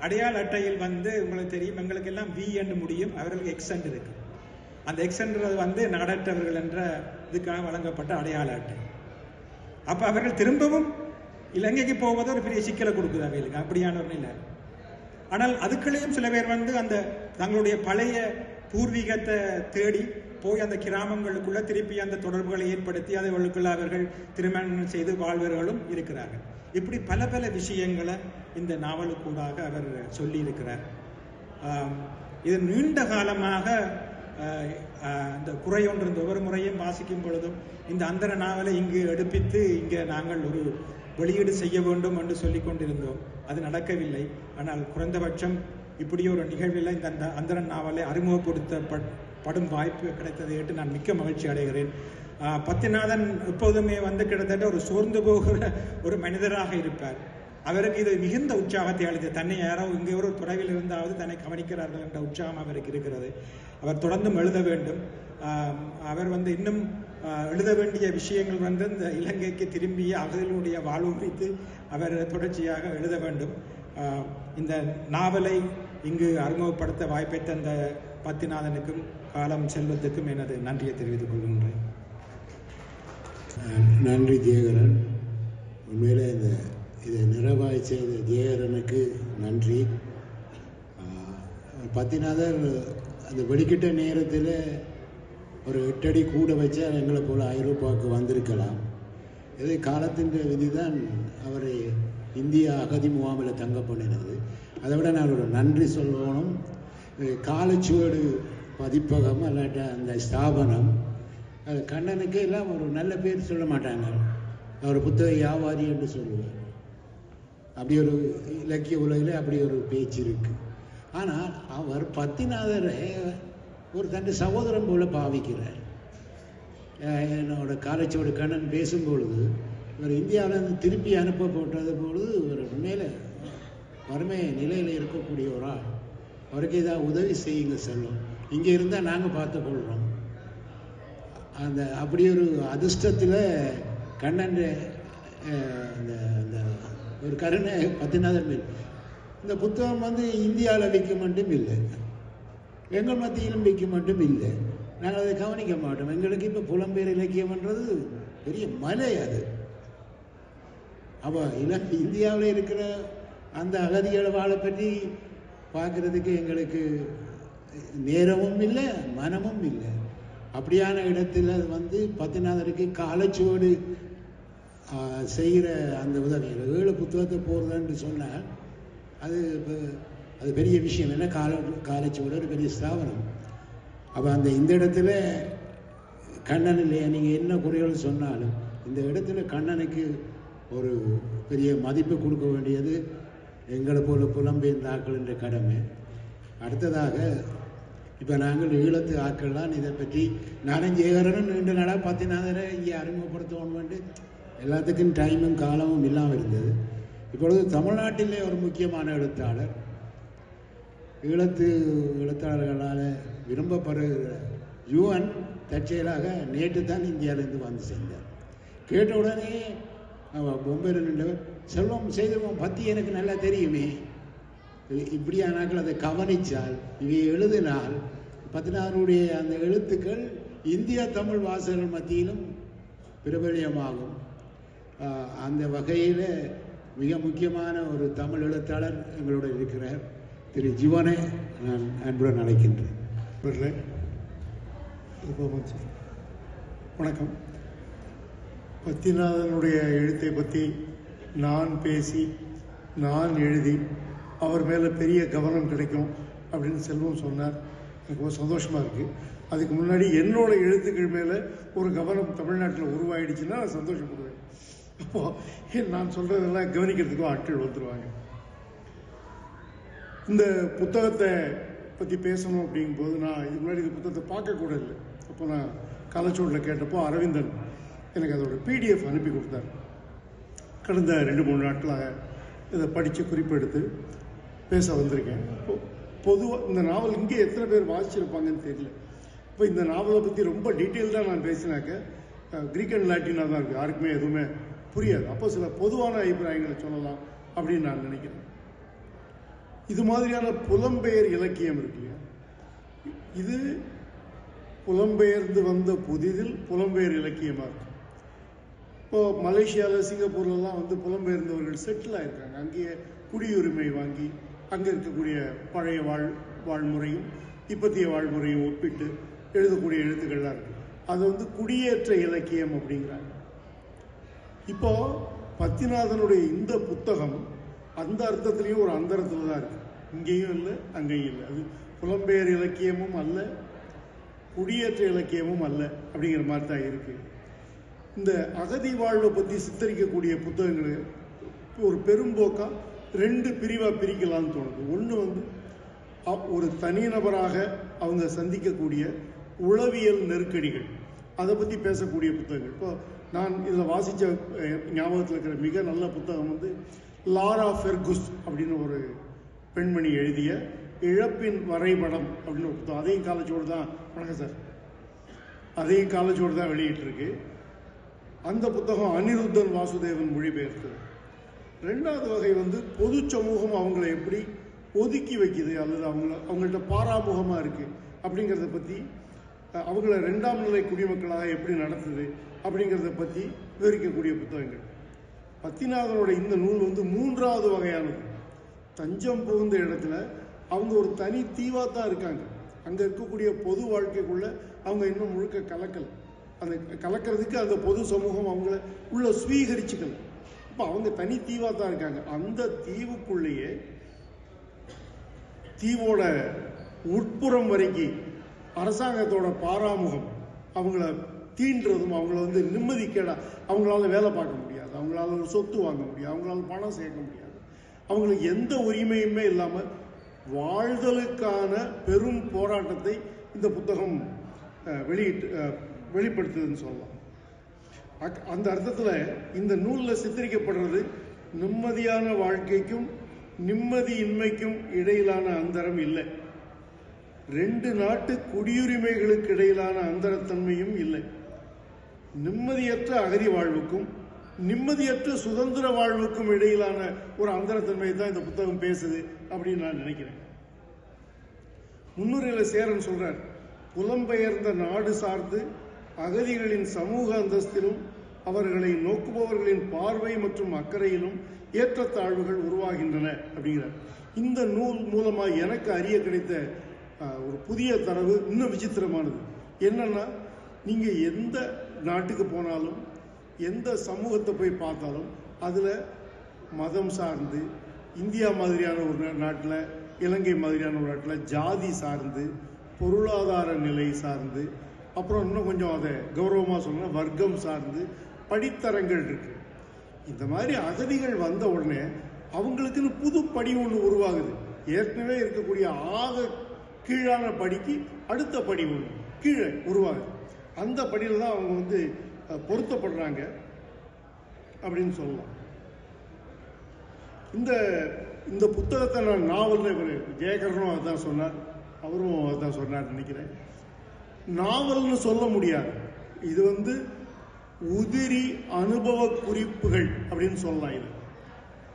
அடையாள அட்டையில் உங்களுக்கு தெரியும், எங்களுக்கு எல்லாம் வி என்று முடியும், அவர்களுக்கு எக்ஸென்ட் இருக்கு. அந்த எக்ஸென்ட் நாடற்றவர்கள் என்ற இதுக்காக வழங்கப்பட்ட அடையாள அட்டை. அப்ப அவர்கள் திரும்பவும் இலங்கைக்கு போவது ஒரு பெரிய சிக்கலை கொடுக்குது அவைகளுக்கு, அப்படியான ஒரு நிலை. ஆனால் அதுக்குள்ளேயும் சில பேர் அந்த தங்களுடைய பழைய பூர்வீகத்தை தேடி போய் அந்த கிராமங்களுக்குள்ள திருப்பி அந்த தொடர்புகளை ஏற்படுத்தி அதற்குள்ள அவர்கள் திருமணம் செய்து வாழ்வர்களும் இருக்கிறார்கள். இப்படி பல பல விஷயங்களை இந்த நாவலுக்கூடாக அவர் சொல்லி இருக்கிறார். இது நீண்ட காலமாக இந்த குறை ஒன்று இந்த ஒவ்வொரு முறையும் வாசிக்கும் பொழுதும் இந்த அந்தர நாவலை இங்கு எடுப்பித்து இங்கே நாங்கள் ஒரு வெளியீடு செய்ய வேண்டும் என்று சொல்லிக் கொண்டிருந்தோம். அது நடக்கவில்லை. ஆனால் குறைந்தபட்சம் இப்படி ஒரு நிகழ்வில் இந்த அந்தர நாவலை அறிமுகப்படுத்தப்படும் வாய்ப்பு கிடைத்ததை ஏற்று நான் மிக்க மகிழ்ச்சி அடைகிறேன். பத்திநாதன் எப்போதுமே கிட்டத்தட்ட ஒரு சோர்ந்து போகிற ஒரு மனிதராக இருப்பார். அவருக்கு இது மிகுந்த உற்சாகத்தை அளித்தது. தன்னை யாரோ இங்கே ஒரு துறையில் இருந்தாவது தன்னை கவனிக்கிறார்கள் என்ற உற்சாகம் அவருக்கு இருக்கிறது. அவர் தொடர்ந்தும் எழுத வேண்டும். அவர் இன்னும் எழுத வேண்டிய விஷயங்கள் இந்த இலங்கைக்கு திரும்பிய அகதிகளுடைய வாழ்வு குறித்து அவர் தொடர்ச்சியாக எழுத வேண்டும். இந்த நாவலை இங்கு அறிமுகப்படுத்த வாய்ப்பை தந்த பத்திநாதனுக்கும் காலம் செல்வத்துக்கும் எனது நன்றியை தெரிவித்துக் கொள்கின்றேன். நன்றி ஜெயகரன். உண்மையிலே இதை நிறைவாய் செய்த ஜெயகரனுக்கு நன்றி. பத்திநாதர் அந்த வெடிக்கிட்ட நேரத்தில் ஒரு 8 அடி கூட வச்சா எங்களை போல் ஐரோப்பாவுக்கு வந்திருக்கலாம். இது காலத்தின் விதி தான் அவரை இந்திய அகதி முகாமில் தங்க பண்ணினது. அதை விட நான் ஒரு நன்றி சொல்லணும். காலச்சுவடு பதிப்பகம் அல்லாட்ட அந்த ஸ்தாபனம், அது கண்ணனுக்கு எல்லாம் ஒரு நல்ல பேர் சொல்ல மாட்டாங்க. அவர் புத்தக வியாபாரி என்று சொல்லுவார். அப்படி ஒரு இலக்கிய உலகில் அப்படி ஒரு பேச்சு இருக்கு. ஆனால் அவர் பத்திநாதரை ஒரு தன் சகோதரன் போல பாவிக்கிறார். என்னோட காலச்சோடு கண்ணன் பேசும்பொழுது இவர் இந்தியாவிலேருந்து திருப்பி அனுப்பப்பட்டது பொழுது ஒரு மேலே வறுமை நிலையில் இருக்கக்கூடியவரா, அவருக்கு ஏதாவது உதவி செய்யுங்க செல்லும், இங்கே இருந்தால் நாங்கள் பார்த்துக்கொள்கிறோம். அந்த அப்படி ஒரு அதிர்ஷ்டத்தில் கண்ணன் அந்த அந்த ஒரு கருணை பத்திநாதன் மேல். இந்த புத்தகம் இந்தியாவில் விற்க மட்டும் இல்லை, எங்கள் மத்தியிலும் விற்க மட்டும் இல்லை. நாங்கள் அதை கவனிக்க மாட்டோம். எங்களுக்கு இப்போ புலம்பெயர் இலக்கியம்ன்றது பெரிய மலை. அது அப்போ இந்தியாவில் இருக்கிற அந்த அகதிகளை வாழை பற்றி பார்க்குறதுக்கு எங்களுக்கு நேரமும் இல்லை, மனமும் இல்லை. அப்படியான இடத்துல பத்திநாதருக்கு காலச்சுவடு செய்கிற அந்த உதவிகள் 7 புத்தகத்தை போடுறதுன்னு சொன்னால் அது பெரிய விஷயம். என்ன காலச்சுவடு ஒரு பெரிய ஸ்தாபனம். அப்போ இந்த இடத்துல கண்ணன் இல்லையா, நீங்கள் என்ன குறைகள் சொன்னாலும் இந்த இடத்துல கண்ணனுக்கு ஒரு பெரிய மதிப்பு கொடுக்க வேண்டியது எங்களை போல புலம்பெயர்ந்த ஆக்கள் என்ற கடமை. அடுத்ததாக இப்போ நாங்கள் ஈழத்து ஆக்கள்லாம் இதை பற்றி நானும் ஜெயகரனும் நீண்ட நாளாக பத்திநாதரை இங்கே அறிமுகப்படுத்தணும் வேண்டு எல்லாத்துக்கும் டைமும் காலமும் இல்லாமல் இருந்தது. இப்பொழுது தமிழ்நாட்டிலே ஒரு முக்கியமான எழுத்தாளர், எழுத்தாளர்களால் விரும்பப்படுகிற யுவன் தற்செயலாக நேற்று தான் இந்தியாவிலேருந்து வந்து சேர்ந்தார். கேட்ட உடனே பொம்பையில் நின்றவர், செல்வம் செய்திருவோம் பற்றி எனக்கு நல்லா தெரியுமே, இப்படியானாக்கள் அதை கவனித்தால் இவை எழுதினால் பத்தினாருடைய அந்த எழுத்துக்கள் இந்திய தமிழ் வாசகர்கள் மத்தியிலும் பிரபலியமாகும். அந்த வகையில் மிக முக்கியமான ஒரு தமிழ் எழுத்தாளர் எங்களோட இருக்கிறார், திரு ஜீவனை நான் அன்புடன் அழைக்கின்றேன். வணக்கம். பத்திநாதனுடைய எழுத்தை பற்றி நான் பேசி நான் எழுதி அவர் மேலே பெரிய கவனம் கிடைக்கும் அப்படின்னு செல்வம் சொன்னார். எனக்கு ரொம்ப சந்தோஷமாக இருக்குது. அதுக்கு முன்னாடி என்னோட எழுத்துக்கள் மேலே ஒரு கவனம் தமிழ்நாட்டில் உருவாயிடுச்சுன்னா நான் சந்தோஷப்படுவேன். அப்போது நான் சொல்கிறதெல்லாம் கவனிக்கிறதுக்கும் ஆட்கள் வந்துடுவாங்க. இந்த புத்தகத்தை பற்றி பேசணும் அப்படிங்கும்போது நான் இதுக்கு முன்னாடி இந்த புத்தகத்தை பார்க்கக்கூட இல்லை. அப்போ நான் காலச்சோடில் கேட்டப்போ அரவிந்தன் எனக்கு அதோட PDF அனுப்பி கொடுத்தார். கடந்த 2-3 நாட்களாக இதை படித்து குறிப்பெடுத்து பேச வந்திருக்கேன். பொதுவாக இந்த நாவல் இங்கே எத்தனை பேர் வாசிச்சிருப்பாங்கன்னு தெரியல. இப்போ இந்த நாவலை பற்றி ரொம்ப டீட்டெயில்டாக நான் பேசினாக்க கிரீக் அண்ட் லாட்டினாக தான் இருக்குது, யாருக்குமே எதுவுமே புரியாது. அப்போ சில பொதுவான அபிப்பிராயங்களை சொல்லலாம் அப்படின்னு நான் நினைக்கிறேன். இது மாதிரியான புலம்பெயர் இலக்கியம் இருக்கு இல்லையா, இது புலம்பெயர்ந்து வந்த புதிதில் புலம்பெயர் இலக்கியமாக இருக்கும். இப்போது மலேசியாவில் சிங்கப்பூர்லலாம் புலம்பெயர்ந்தவர்கள் செட்டில் ஆகிருக்காங்க. அங்கேயே குடியுரிமை வாங்கி அங்கே இருக்கக்கூடிய பழைய வாழ்முறையும் இப்பத்திய வாழ்முறையும் ஒப்பிட்டு எழுதக்கூடிய எழுத்துக்கள்லாம் இருக்குது. அது குடியேற்ற இலக்கியம் அப்படிங்கிறாங்க. இப்போது பத்திநாதனுடைய இந்த புத்தகம் அந்த அர்த்தத்துலேயும் ஒரு அந்தரத்தில் தான் இருக்குது. இங்கேயும் இல்லை அங்கேயும் இல்லை. அது புலம்பெயர் இலக்கியமும் அல்ல, குடியேற்ற இலக்கியமும் அல்ல அப்படிங்கிற மாதிரி தான் இருக்குது. இந்த அகதி வாழ்வை பற்றி சித்தரிக்கக்கூடிய புத்தகங்கள் ஒரு பெரும்போக்காக 2 பிரிவாக பிரிக்கலாம்னு தோணுது. ஒன்று ஒரு தனிநபராக அவங்க சந்திக்கக்கூடிய உளவியல் நெருக்கடிகள், அதை பற்றி பேசக்கூடிய புத்தகங்கள். இப்போ நான் இதில் வாசித்த ஞாபகத்தில் இருக்கிற மிக நல்ல புத்தகம் லாரா ஃபெர்குஸ் அப்படின்னு ஒரு பெண்மணி எழுதிய இழப்பின் வரைபடம் அப்படின்னு ஒரு புத்தகம். அதையும் காலேஜோடு தான், வணக்கம் சார், அதையும் காலேஜோடு தான் வெளியிட்டிருக்கு. அந்த புத்தகம் அனிருத்தன் வாசுதேவன் மொழிபெயர்த்தது. 2வது வகை பொது சமூகம் அவங்கள எப்படி ஒதுக்கி வைக்குது அல்லது அவங்கள்ட்ட பாராமுகமாக இருக்குது அப்படிங்கிறத பற்றி, அவங்கள 2ஆம் நிலை குடிமக்களாக எப்படி நடத்துது அப்படிங்கிறத பற்றி விவரிக்கக்கூடிய புத்தகங்கள். பத்திநாதனோட இந்த நூல் 3வது வகையானது. தஞ்சம் புகுந்த இடத்துல அவங்க ஒரு தனி தீவாக தான் இருக்காங்க. அங்கே இருக்கக்கூடிய பொது வாழ்க்கைக்குள்ளே அவங்க இன்னும் முழுக்க கலக்கலை. அந்த கலக்கிறதுக்கு அந்த பொது சமூகம் அவங்கள உள்ள ஸ்வீகரிச்சுக்கல. இப்போ அவங்க தனி தீவாக தான் இருக்காங்க. அந்த தீவுக்குள்ளேயே தீவோட உட்புறம் வரைக்கும் அரசாங்கத்தோட பாராமுகம் அவங்கள தீண்டுறதும், அவங்கள நிம்மதிக்கேடா, அவங்களால வேலை பார்க்க முடியாது, அவங்களால ஒரு சொத்து வாங்க முடியாது, அவங்களால பணம் சேர்க்க முடியாது, அவங்களுக்கு எந்த உரிமையுமே இல்லாமல் வாழ்தலுக்கான பெரும் போராட்டத்தை இந்த புத்தகம் வெளிப்படுத்துதுன்னு சொல்லலாம். அந்த அர்த்தத்தில் இந்த நூலில் சித்தரிக்கப்படுறது நிம்மதியான வாழ்க்கைக்கும் நிம்மதியின்மைக்கும் இடையிலான அந்தரம் இல்லை. 2 நாட்டு குடியுரிமைகளுக்கு இடையிலான அந்தரத்தன்மையும் இல்லை. நிம்மதியற்ற அகதி வாழ்வுக்கும் நிம்மதியற்ற சுதந்திர வாழ்வுக்கும் இடையிலான ஒரு அந்தரத்தன்மையை தான் இந்த புத்தகம் பேசுது அப்படின்னு நான் நினைக்கிறேன். முன்னுரையில் சேரன் சொல்றார், புலம்பெயர்ந்த நாடு சார்ந்து அகதிகளின் சமூக அந்தஸ்திலும் அவர்களை நோக்குபவர்களின் பார்வை மற்றும் அக்கறையிலும் ஏற்றத்தாழ்வுகள் உருவாகின்றன அப்படிங்கிறார். இந்த நூல் மூலமாக எனக்கு அறிய கிடைத்த ஒரு புதிய தரவு இன்னும் விசித்திரமானது என்னன்னா, நீங்க எந்த நாட்டுக்கு போனாலும் எந்த சமூகத்தை போய் பார்த்தாலும் அதில் மதம் சார்ந்து, இந்தியா மாதிரியான ஒரு நாட்டில், இலங்கை மாதிரியான ஒரு நாட்டில் ஜாதி சார்ந்து, பொருளாதார நிலை சார்ந்து, அப்புறம் இன்னும் கொஞ்சம் அதை கௌரவமாக சொன்னால் வர்க்கம் சார்ந்து படித்தரங்கள் இருக்கு. இந்த மாதிரி அகதிகள் வந்த உடனே அவங்களுக்குன்னு புது படி ஒன்று உருவாகுது. ஏற்கனவே இருக்கக்கூடிய ஆக கீழான படிக்கு அடுத்த படி ஒன்று கீழே உருவாகுது. அந்த படியில் தான் அவங்க பொருத்தப்படுறாங்க அப்படின்னு சொல்லலாம். இந்த புத்தகத்தை நான் நாவல்னு இவர் ஜெயகரனும் அதுதான் சொன்னார், அவரும் அதுதான் சொன்னார் நினைக்கிறேன். நாவல்னு சொல்ல முடியாது, இது உதிரி அனுபவ குறிப்புகள் அப்படின்னு சொல்லலாம். இது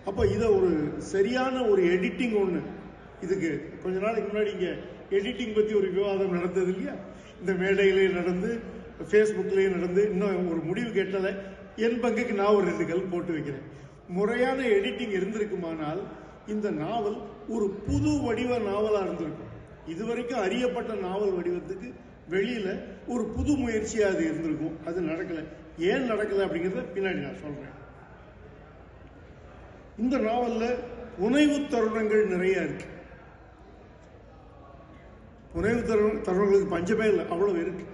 அப்போ இதை ஒரு சரியான ஒரு எடிட்டிங் ஒன்று, இதுக்கு கொஞ்ச நாளைக்கு முன்னாடி இங்கே எடிட்டிங் பற்றி ஒரு விவாதம் நடந்தது இல்லையா, இந்த மேடையிலேயே நடந்து ஃபேஸ்புக்லேயே நடந்து இன்னும் ஒரு முடிவு கேட்டலை. என் பங்குக்கு நான் ஒரு 2 கல் போட்டு வைக்கிறேன். முறையான எடிட்டிங் இருந்திருக்குமானால் இந்த நாவல் ஒரு புது வடிவ நாவலாக இருந்திருக்கும். இதுவரைக்கும் அறியப்பட்ட நாவல் வடிவத்துக்கு வெளியில் ஒரு புது முயற்சியாக அது இருந்திருக்கும். அது நடக்கலை. ஏன் நடக்கலை அப்படிங்கிறத பின்னாடி நான் சொல்கிறேன். இந்த நாவலில் புனைவு தருணங்கள் நிறைய இருக்கு. புனைவு தருணங்களுக்கு பஞ்சமே இல்லை, அவ்வளவு இருக்கு.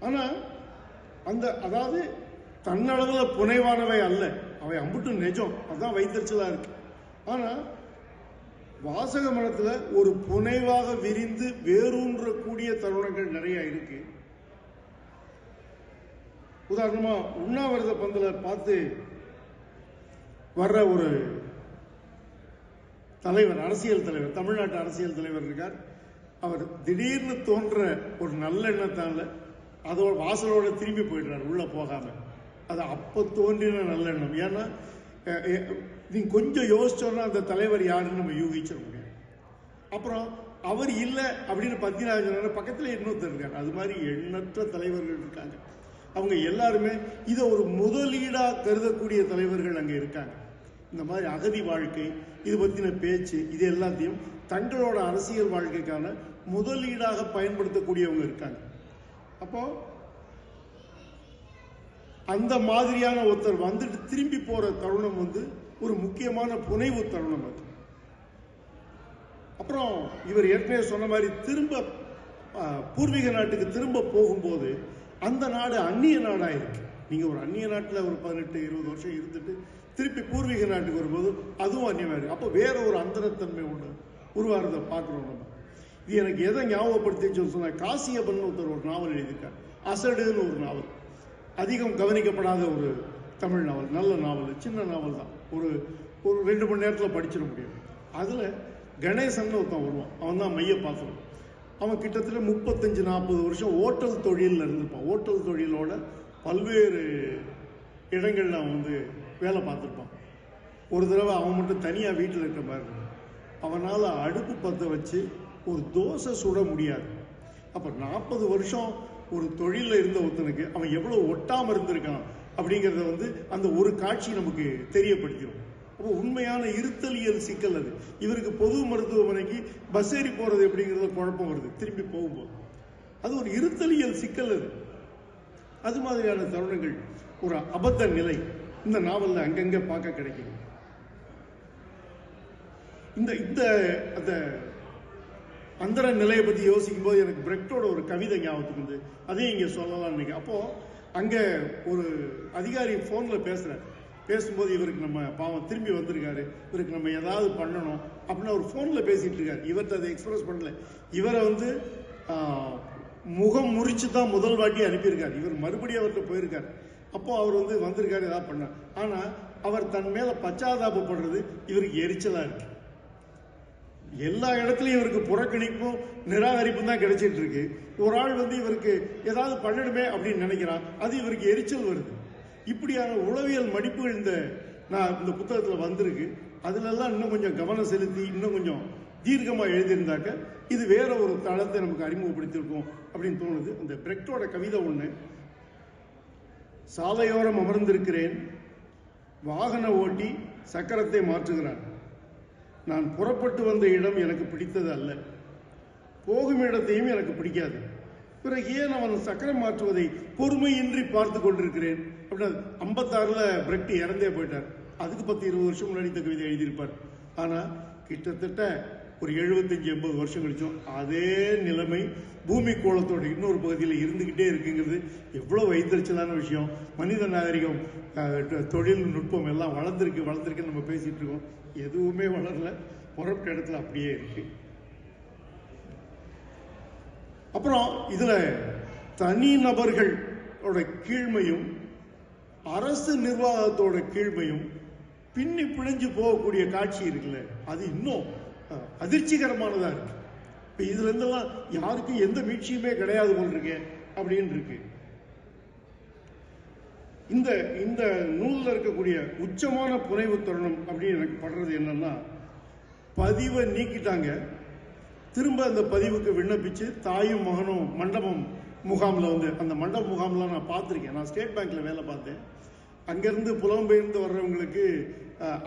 ஆனால் அதாவது தன்னளவில் புனைவானவை அல்ல, அவை அம்புட்டும் நிஜம். அதுதான் வைத்தறிச்சலாக இருக்கு. ஆனால் வாசக மனத்தில் ஒரு புனைவாக விரிந்து வேரூன்றக்கூடிய தருணங்கள் நிறைய இருக்கு. உதாரணமா உண்ணாவிரத பந்தல பார்த்து வர்ற ஒரு தலைவர், அரசியல் தலைவர், தமிழ்நாட்டு அரசியல் தலைவர் இருக்கார். அவர் திடீர்னு தோன்ற ஒரு நல்லெண்ணத்தால அதோட வாசலோட திரும்பி போயிடுறார், உள்ள போகாம. அது அப்போ தோன்றின நல்லெண்ணம். ஏன்னா நீங்க கொஞ்சம் யோசிச்சோன்னா அந்த தலைவர் யாருன்னு நம்ம யூகிச்சிட முடியும். அப்புறம் அவர் இல்லை அப்படின்னு பத்திராஜன் பக்கத்தில் இன்னொருத்தர் இருக்காரு. அது மாதிரி எண்ணற்ற தலைவர்கள் இருக்காங்க. அவங்க எல்லாருமே இதை ஒரு முதலீடா கருதக்கூடிய தலைவர்கள் அங்கே இருக்காங்க. இந்த மாதிரி அகதி வாழ்க்கை, இது பற்றின பேச்சு, இது எல்லாத்தையும் தங்களோட அரசியல் வாழ்க்கைக்கான முதலீடாக பயன்படுத்தக்கூடியவங்க இருக்காங்க. அப்போ அந்த மாதிரியான ஒருத்தர் வந்துட்டு திரும்பி போற தருணம் ஒரு முக்கியமான புனைவு தருணம். அது அப்புறம் இவர் ஏற்கனவே சொன்ன மாதிரி திரும்ப பூர்வீக நாட்டுக்கு திரும்ப போகும்போது அந்த நாடு அந்நிய நாடா இருக்கு. நீங்க ஒரு அந்நிய நாட்டில் ஒரு 18-20 வருஷம் இருந்துட்டு திருப்பி பூர்வீக நாட்டுக்கு வரும்போது அதுவும் அந்நியமா இருக்கு. அப்போ வேற ஒரு அந்தரத்தன்மை ஒன்று உருவாகிறத பார்க்குறோம் நம்ம. இது எனக்கு எதை ஞாபகப்படுத்தின்னு சொன்னா, காசியப்பன் ஒருத்தர் ஒரு நாவல் எழுதியிருக்கார், அசடுன்னு ஒரு நாவல். அதிகம் கவனிக்கப்படாத ஒரு தமிழ் நாவல், நல்ல நாவல், சின்ன நாவல் தான், ஒரு 2 மணி நேரத்தில் படிச்சிட முடியும். அதில் கணேசன் ஒருத்தன் வருவான், அவன் தான் மைய பாத்திரம். அவன் கிட்டத்தட்ட 35-40 வருஷம் ஓட்டல் தொழிலில் இருந்திருப்பான். ஓட்டல் தொழிலோட பல்வேறு இடங்கள்ல அவன் வேலை பார்த்துருப்பான். ஒரு தடவை அவன் மட்டும் தனியாக வீட்டில் இருக்கிற மாதிரி இருக்கும். அவனால் அடுப்பு பற்ற வச்சு ஒரு தோசை சுட முடியாது. அப்போ 40 வருஷம் ஒரு தொழிலில் இருந்த ஒருத்தனுக்கு அவன் எவ்வளோ ஒட்டாமல் இருந்திருக்கான் அப்படிங்கிறத அந்த ஒரு காட்சி நமக்கு தெரியப்படுத்திடும். அப்போ உண்மையான இருத்தலியல் சிக்கல் அது. இவருக்கு பொது மருத்துவமனைக்கு பஸ் ஏறி போகிறது எப்படிங்கிறத குழப்பம் வருது திரும்பி போகும்போது. அது ஒரு இருத்தலியல் சிக்கல் அது. அது மாதிரியான தருணங்கள், ஒரு அபத்த நிலை இந்த நாவலில் அங்கங்கே பார்க்க கிடைக்குது. இந்த அந்த அந்தர நிலையை பற்றி யோசிக்கும் போது எனக்கு பிரெக்டோட ஒரு கவிதை ஞாபகத்துக்கு அதையும் இங்கே சொல்லலாம்னு நினைக்கிறேன். அப்போது அங்கே ஒரு அதிகாரி ஃபோனில் பேசுகிறார். பேசும்போது இவருக்கு நம்ம பாவம் திரும்பி வந்திருக்காரு, இவருக்கு நம்ம ஏதாவது பண்ணணும் அப்படின்னு அவர் ஃபோனில் பேசிகிட்டு இருக்காரு. இவர்கிட்ட அதை எக்ஸ்பிரஸ் பண்ணல. இவரை வந்து முகம் முறிச்சு தான் முதல் வாட்டி அனுப்பியிருக்காரு. இவர் மறுபடியும் அவர்கிட்ட போயிருக்காரு. அப்போ அவர் வந்து வந்திருக்காரு ஏதாவது பண்ண. ஆனால் அவர் தன் மேலே பச்சாதாபப்படுறது இவருக்கு எரிச்சலாக இருக்கு. எல்லா இடத்துலையும் இவருக்கு புறக்கணிப்பும் நிராகரிப்பும் தான் கிடைச்சிட்டு இருக்கு. ஒரு ஆள் வந்து இவருக்கு ஏதாவது பண்ணணுமே அப்படின்னு நினைக்கிறான், அது இவருக்கு எரிச்சல் வருது. இப்படியான உளவியல் மடிப்புகள் இந்த புத்தகத்தில் வந்திருக்கு. அதுலெல்லாம் இன்னும் கொஞ்சம் கவனம் செலுத்தி இன்னும் கொஞ்சம் தீர்க்கமாக எழுதியிருந்தாக்க இது வேற ஒரு தளத்தை நமக்கு அறிமுகப்படுத்தியிருக்கோம் அப்படின்னு தோணுது. அந்த பிரெக்டோட கவிதை ஒன்று, சாலையோரம் அமர்ந்திருக்கிறேன், வாகன ஓட்டி சக்கரத்தை மாற்றுகிறான். நான் புறப்பட்டு வந்த இடம் எனக்கு பிடித்தது அல்ல, போகும் இடத்தையும் எனக்கு பிடிக்காது. பிறகு ஏன் அவன் சக்கரம் மாற்றுவதை பொறுமையின்றி பார்த்து கொண்டிருக்கிறேன் அப்படின்னு 56ல் பிரெக்ட் இறந்தே போயிட்டார். அதுக்கு 10-20 வருஷம் முன்னாடி இந்த கவிதை எழுதியிருப்பார். ஆனால் கிட்டத்தட்ட ஒரு 75-80 வருஷம் கழிச்சோம் அதே நிலைமை பூமி கோளத்தோட இன்னொரு பகுதியில் இருந்துக்கிட்டே இருக்குங்கிறது எவ்வளோ வைத்தறிச்சலான விஷயம். மனித நாகரிகம், தொழில்நுட்பம் எல்லாம் வளர்ந்துருக்குன்னு நம்ம பேசிகிட்டு இருக்கோம். எதுவுமே வளரல, புறப்பட்ட இடத்துல அப்படியே இருக்கு. அப்புறம் இதில் தனி நபர்களோட கீழ்மையும் அரசு நிர்வாகத்தோட கீழ்மையும் பின்னி பிழிஞ்சு போகக்கூடிய காட்சி இருக்குல்ல, அது இன்னும் அதிர்ச்சிகரமானதா இருக்கு. இப்போ இதுல இருந்தெல்லாம் யாருக்கும் எந்த மீட்சியுமே கிடையாது போல் இருக்கு அப்படின்னு இருக்கு. இந்த நூலில் இருக்கக்கூடிய உச்சமான புனைவு தருணம் அப்படின்னு எனக்கு படுறது என்னன்னா, பதிவை நீக்கிட்டாங்க, திரும்ப அந்த பதிவுக்கு விண்ணப்பிச்சு தாயும் மகனும் மண்டபம் முகாமில் வந்து, அந்த மண்டப முகாம்லாம் நான் பார்த்துருக்கேன். நான் ஸ்டேட் பேங்க்கில் வேலை பார்த்தேன். அங்கேருந்து புலம்பெயர்ந்து வர்றவங்களுக்கு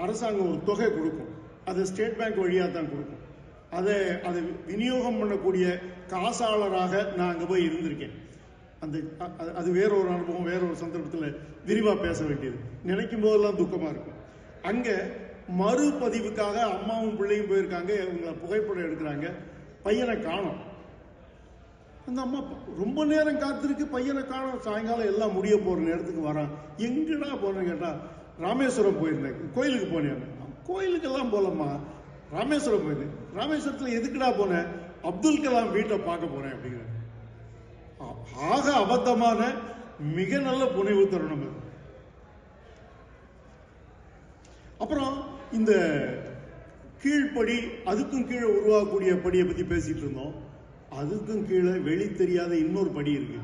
அரசாங்கம் ஒரு தொகை கொடுக்கும். அது ஸ்டேட் பேங்க் வழியாக தான் கொடுக்கும். அதை விநியோகம் பண்ணக்கூடிய காசாளராக நான் அங்கே போய் இருந்திருக்கேன். அது வேற ஒரு அனுபவம், வேற ஒரு சந்தர்ப்பத்தில் விரிவாக பேச வேண்டியது. நினைக்கும் போதெல்லாம் துக்கமாக இருக்கும். அங்கே மறுபதிவுக்காக அம்மாவும் பிள்ளையும் போயிருக்காங்க. இவங்களை புகைப்படம் எடுக்கிறாங்க. பையனை காணோம். அந்த அம்மா ரொம்ப நேரம் காத்திருக்கு, பையனை காணோம். சாயங்காலம் எல்லாம் முடிய போகிற நேரத்துக்கு வரான். எங்கடா போனேன்னு கேட்டால், ராமேஸ்வரம் போயிருந்தேன். கோயிலுக்கு போனேன். கோயிலுக்கெல்லாம் போகலம்மா, ராமேஸ்வரம் போயிருந்தேன். ராமேஸ்வரத்தில் எதுக்குடா போனேன்? அப்துல் கலாம் வீட்டை பார்க்க போறேன் அப்படிங்கிற ஆக அபத்தமான மிக நல்ல புனைவு தருணம் அது. அப்புறம் இந்த கீழ்ப்படி, அதுக்கும் கீழே உருவாகக்கூடிய படியை பத்தி பேசிட்டு இருந்தோம். அதுக்கும் கீழே வெளி தெரியாத இன்னொரு படி இருக்கு.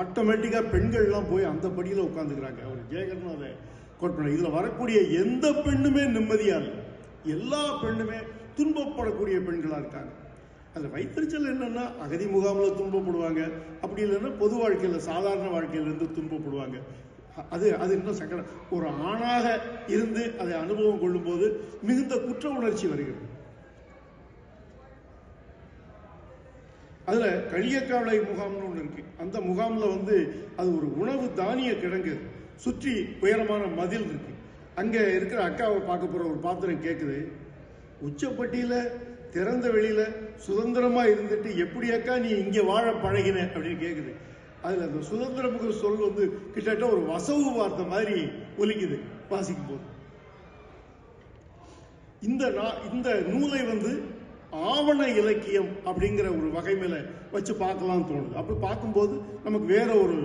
ஆட்டோமேட்டிக்கா பெண்கள்லாம் போய் அந்த படியில உட்காந்துக்கிறாங்க. அவர் ஜெயகரன் அதை கோட் பண்ண. இதுல வரக்கூடிய எந்த பெண்ணுமே நிம்மதியா இல்லை. எல்லா பெண்ணுமே துன்பப்படக்கூடிய பெண்களா இருக்காங்க. அதில் வைத்தறிச்சல் என்னன்னா, அகதி முகாமில் துன்பப்படுவாங்க, அப்படி இல்லைன்னா பொது வாழ்க்கையில் சாதாரண வாழ்க்கையிலிருந்து துன்பப்படுவாங்க. அது இன்னும் சங்கடம். ஒரு ஆணாக இருந்து அதை அனுபவம் கொள்ளும் போது மிகுந்த குற்ற உணர்ச்சி வருகிறது. அதுல களியக்காவலை முகாம்னு ஒன்று இருக்கு. அந்த முகாம்ல வந்து அது ஒரு உணவு தானிய கிடங்கு, சுற்றி உயரமான மதில் இருக்கு. அங்க இருக்கிற அக்காவை பார்க்க போற ஒரு பாத்திரம் கேட்குது, உச்சப்பட்டியில திறந்த வெளியில சுதந்திரமா இருந்துட்டு எப்படி அக்கா நீ இங்க வாழ பழகின அப்படின்னு கேட்குது. அதுல அந்த சுதந்திரமுக சொல் வந்து கிட்டத்தட்ட ஒரு வசவு வார்த்தை மாதிரி ஒலிக்குது வாசிக்கும் போது. இந்த நூலை வந்து ஆவண இலக்கியம் அப்படிங்கிற ஒரு வகை மேல வச்சு பார்க்கலாம்னு தோணுது. அப்படி பார்க்கும்போது நமக்கு வேற ஒரு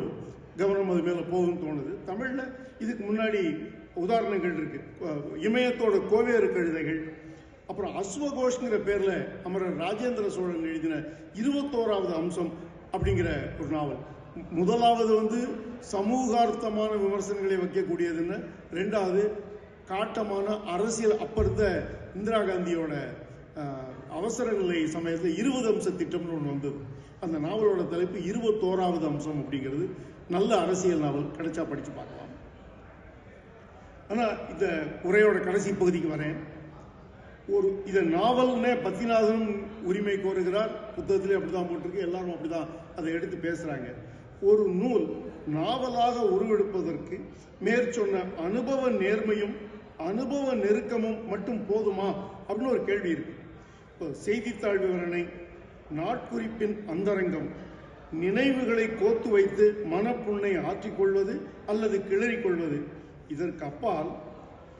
கவனம் அது மேல போகும்னு தோணுது. தமிழ்ல இதுக்கு முன்னாடி உதாரணங்கள் இருக்கு. இமயத்தோட கோவேறு கழுதைகள், அப்புறம் அஸ்வகோஷ்ங்கிற பேர்ல அமரர் ராஜேந்திர சோழன் எழுதின 21வது அம்சம் அப்படிங்கிற ஒரு நாவல். முதலாவது வந்து சமூகார்த்தமான விமர்சனங்களை வைக்கக்கூடியதுன்னு, ரெண்டாவது காட்டமான அரசியல். அப்ப இருந்த இந்திரா காந்தியோட அவசர நிலை சமயத்தில் 20 அம்ச திட்டம்னு ஒன்று வந்தது. அந்த நாவலோட தலைப்பு 21வது அம்சம் அப்படிங்கிறது. நல்ல அரசியல் நாவல், கிடைச்சா படிச்சு பார்க்கலாம். ஆனா இந்த உரையோட கடைசி பகுதிக்கு வரேன். இதை நாவல்னே பத்திநாதனும் உரிமை கோருகிறார். புத்தகத்திலே அப்படிதான் போட்டிருக்கு, எல்லாரும் அப்படிதான் அதை எடுத்து பேசுறாங்க. ஒரு நூல் நாவலாக உருவெடுப்பதற்கு மேற்சொன்ன அனுபவ நேர்மையும் அனுபவ நெருக்கமும் மட்டும் போதுமா அப்படின்னு ஒரு கேள்வி இருக்கு. செய்தித்தாள் விவரணை, நாட்குறிப்பின் அந்தரங்கம், நினைவுகளை கோத்து வைத்து மனப்புண்ணை ஆற்றிக்கொள்வது அல்லது கிளறிக்கொள்வது, இதற்கு அப்பால்,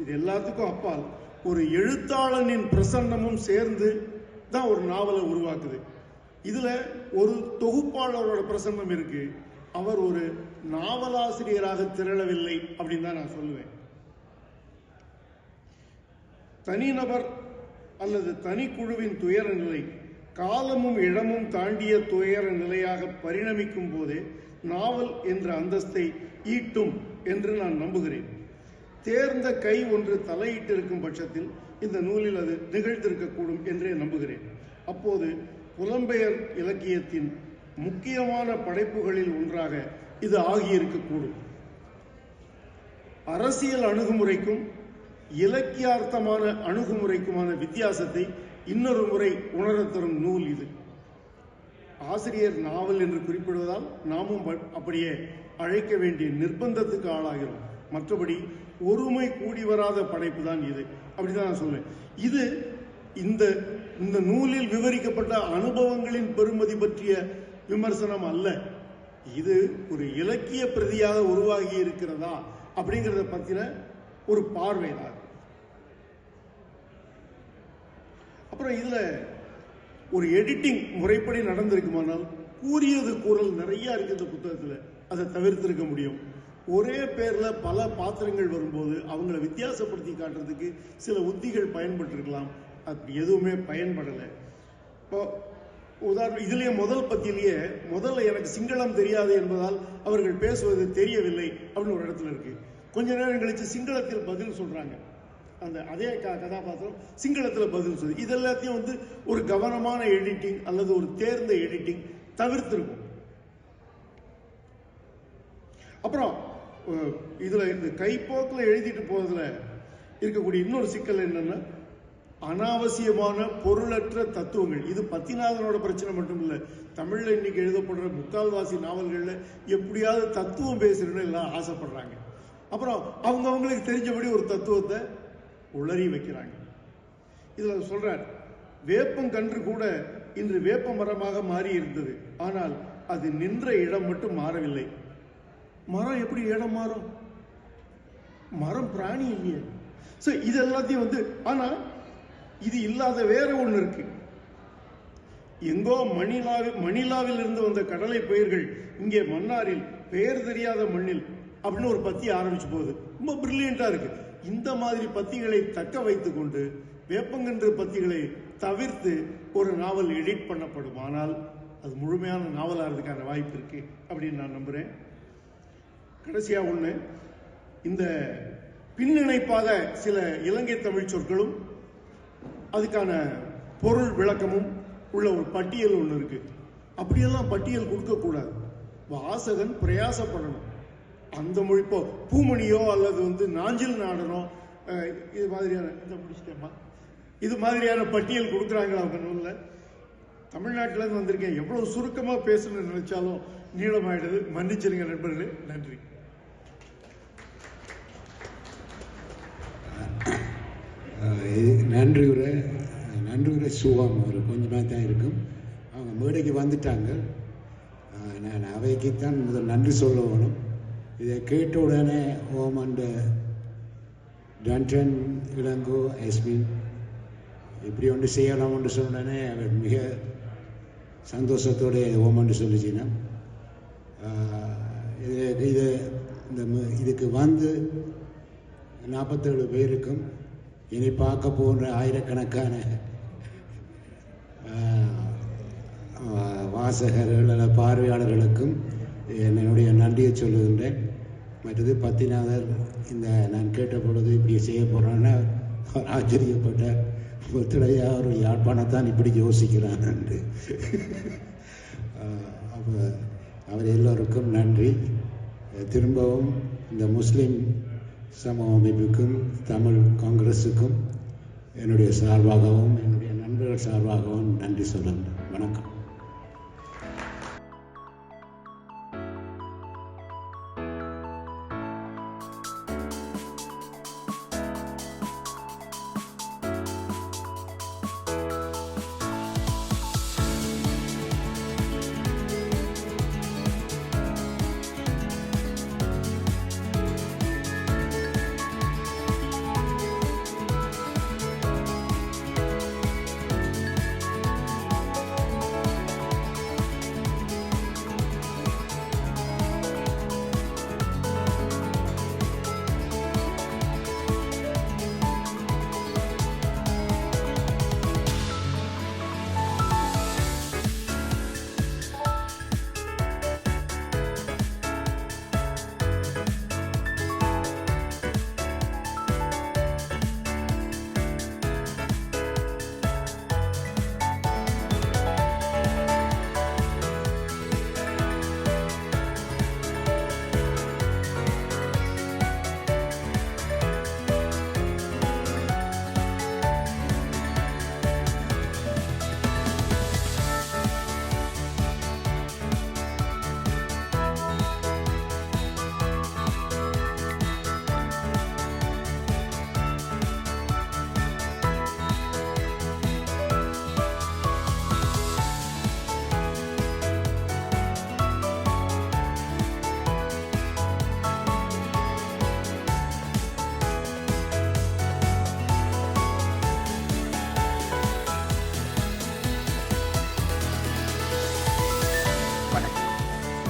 இது எல்லாத்துக்கும் அப்பால் ஒரு எழுத்தாளனின் பிரசன்னமும் சேர்ந்து தான் ஒரு நாவலை உருவாக்குது. இதுல ஒரு தொகுப்பாளரோட பிரசன்னம் இருக்கு. அவர் ஒரு நாவலாசிரியராக திரளவில்லை அப்படின்னு தான் நான் சொல்லுவேன். தனிநபர் அல்லது தனிக்குழுவின் துயர நிலை காலமும் இடமும் தாண்டிய துயர நிலையாக பரிணமிக்கும் போதே நாவல் என்ற அந்தஸ்தை ஈட்டும் என்று நான் நம்புகிறேன். தேர்ந்த கை ஒன்று தலையிட்டிருக்கும் பட்சத்தில் இந்த நூலில் அது நிகழ்ந்திருக்கக்கூடும் என்றே நம்புகிறேன். அப்போது புலம்பெயர் இலக்கியத்தின் முக்கியமான படைப்புகளில் ஒன்றாக இது ஆகியிருக்கக்கூடும். அரசியல் அணுகுமுறைக்கும் இலக்கியார்த்தமான அணுகுமுறைக்குமான வித்தியாசத்தை இன்னொரு முறை உணரத் தரும் நூல் இது. ஆசிரியர் நாவல் என்று குறிப்பிடுவதால் நாமும் அப்படியே அழைக்க வேண்டிய நிர்பந்தத்துக்கு ஆளாகிறோம். மற்றபடி ஒருமை கூடி வராத படைப்பு தான் இது, அப்படிதான் நான் சொல்றேன். இது இந்த நூலில் விவரிக்கப்பட்ட அனுபவங்களின் பெருமதி பற்றிய விமர்சனம் அல்ல. இது ஒரு இலக்கிய பிரதியாக உருவாகி இருக்கிறதா அப்படிங்கிறத பத்தின ஒரு பார்வை தான். அப்புறம் இதுல ஒரு எடிட்டிங் முறைப்படி நடந்திருக்குமானால் கூறியது கூறல் நிறைய இருக்கு இந்த புத்தகத்துல, அதை தவிர்த்திருக்க முடியும். ஒரே பேர்ல பல பாத்திரங்கள் வரும்போது அவங்கள வித்தியாசப்படுத்தி காட்டுறதுக்கு சில உத்திகள் பயன்பட்டிருக்கலாம். அது எதுவுமே பயன்படலை. இப்போ உதாரணம், இதுலயே முதல் பத்தியிலேயே முதல்ல எனக்கு சிங்களம் தெரியாது என்பதால் அவர்கள் பேசுவது தெரியவில்லை அப்படின்னு ஒரு இடத்துல இருக்கு. கொஞ்ச நேரம் கழிச்சு சிங்களத்தில் பதில் சொல்றாங்க. அந்த அதே கதாபாத்திரம் சிங்களத்தில் பதில் சொல்லுது. இது எல்லாத்தையும் ஒரு கவனமான எடிட்டிங் அல்லது ஒரு தேர்ந்த எடிட்டிங் தவிர்த்திருக்கும். அப்புறம் இதுல இந்த கைப்போக்கில் எழுதிட்டு போறதுல இருக்கக்கூடிய இன்னொரு சிக்கல் என்னன்னா, அனாவசியமான பொருளற்ற தத்துவங்கள். இது பத்திநாதனோட பிரச்சனை மட்டும் இல்லை, தமிழ்ல இன்னைக்கு எழுதப்படுற முக்கால்வாசி நாவல்கள்ல எப்படியாவது தத்துவம் பேசுறதுன்னு எல்லாம் ஆசைப்படுறாங்க. அப்புறம் அவங்களுக்கு தெரிஞ்சபடி ஒரு தத்துவத்தை உளறி வைக்கிறாங்க. இதுல சொல்றார், வேப்பங்கன்று கூட இன்று வேப்ப மரமாக மாறி இருந்தது, ஆனால் அது நின்ற இடம் மட்டும் மாறவில்லை. மரம் எப்படி இடம் மாறும்? மரம் பிராணி இல்லையே. இது எல்லாத்தையும் ஆனா இது இல்லாத வேற ஒண்ணு இருக்கு. எங்கோ மணிலாவில் இருந்து வந்த கடலை பயிர்கள் இங்கே மன்னாரில் பெயர் தெரியாத மண்ணில் அப்படின்னு ஒரு பத்தி ஆரம்பிச்சு போகுது. ரொம்ப பிரில்லியண்டா இருக்கு. இந்த மாதிரி பத்திகளை தக்க வைத்துக் கொண்டு வேப்பங்கன்று பத்திகளை தவிர்த்து ஒரு நாவல் எடிட் பண்ணப்படும். ஆனால் அது முழுமையான நாவலாகிறதுக்கான வாய்ப்பு இருக்கு அப்படின்னு நான் நம்புறேன். கடைசியா ஒண்ணு, இந்த பின்னிணைப்பாக சில இலங்கை தமிழ் சொற்களும் அதுக்கான பொருள் விளக்கமும் உள்ள ஒரு பட்டியல் ஒன்று இருக்கு. அப்படியெல்லாம் பட்டியல் கொடுக்க கூடாது. வாசகன் பிரயாசப்படணும். அந்த மொழி, இப்போ பூமணியோ அல்லது நாஞ்சில் நாடனோ இது மாதிரியான இது மாதிரியான பட்டியல் கொடுக்குறாங்களா அவங்க நூல்ல? தமிழ்நாட்டில இருந்து வந்திருக்கேன், எவ்வளவு சுருக்கமா பேசணும்னு நினைச்சாலும் நீளமாயிடுது. மன்னிச்சிருங்க நண்பர்களே. நன்றி. நன்றியுரை சுகம் ஒரு கொஞ்சமாக தான் இருக்கும். அவங்க மேடைக்கு வந்துட்டாங்க. நான் அவைக்குத்தான் முதல் நன்றி சொல்ல வேணும். இதை கேட்ட உடனே ஓமண்ட் டன்டன் இளங்கோ எஸ்மின் இப்படி ஒன்று செய்யலாம்னு சொன்னோடனே அவர் மிக சந்தோஷத்தோடு ஓமண்டு சொல்லிச்சின்னா, இதுக்கு 47 பேருக்கும் இனி பார்க்க போன்ற ஆயிரக்கணக்கான வாசகர்கள் பார்வையாளர்களுக்கும் என்னுடைய நன்றியை சொல்லுகின்றேன். மற்றது பத்திநாதர் நான் கேட்ட பொழுது இப்படி செய்ய போகிறேன்னா ஆச்சரியப்பட்ட ஒத்துழையா ஒரு யாழ்ப்பாணத்தான் இப்படி யோசிக்கிறான் என்று. அவர் எல்லோருக்கும் நன்றி. திரும்பவும் இந்த முஸ்லீம் சமூக அமைப்புக்கும் தமிழ் காங்கிரஸுக்கும் என்னுடைய சார்பாகவும் என்னுடைய நண்பர்கள் சார்பாகவும் நன்றி சொல்லுங்கள். வணக்கம்.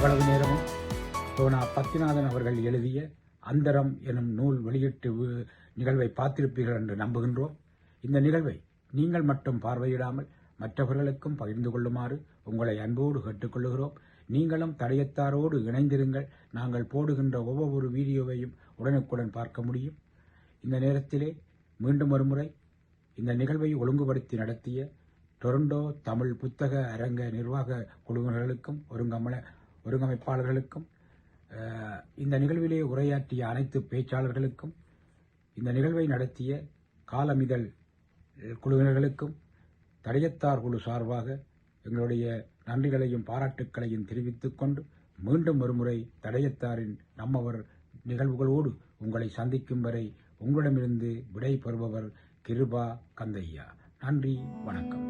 இவ்வளவு நேரமும் சோனா பத்திநாதன் அவர்கள் எழுதிய அந்தரம் எனும் நூல் வெளியீட்டு நிகழ்வை பார்த்திருப்பீர்கள் என்று நம்புகின்றோம். இந்த நிகழ்வை நீங்கள் மட்டும் பார்வையிடாமல் மற்றவர்களுக்கும் பகிர்ந்து கொள்ளுமாறு உங்களை அன்போடு கேட்டுக்கொள்கிறோம். நீங்களும் தடயத்தாரோடு இணைந்திருங்கள். நாங்கள் போடுகின்ற ஒவ்வொரு வீடியோவையும் உடனுக்குடன் பார்க்க முடியும். இந்த நேரத்திலே மீண்டும் ஒருமுறை இந்த நிகழ்வை ஒழுங்குபடுத்தி நடத்திய டொரண்டோ தமிழ் புத்தக அரங்க நிர்வாக குழுவினர்களுக்கும் ஒருங்கமைப்பாளர்களுக்கும் இந்த நிகழ்விலே உரையாற்றிய அனைத்து பேச்சாளர்களுக்கும் இந்த நிகழ்வை நடத்திய காலமிதழ் குழுவினர்களுக்கும் தடயத்தார் குழு சார்பாக எங்களுடைய நன்றிகளையும் பாராட்டுக்களையும் தெரிவித்துக் கொண்டு மீண்டும் ஒருமுறை தடயத்தாரின் நம்மவர் நிகழ்வுகளோடு உங்களை சந்திக்கும் வரை உங்களிடமிருந்து விடை பெறுபவர் கிருபா கந்தையா. நன்றி, வணக்கம்.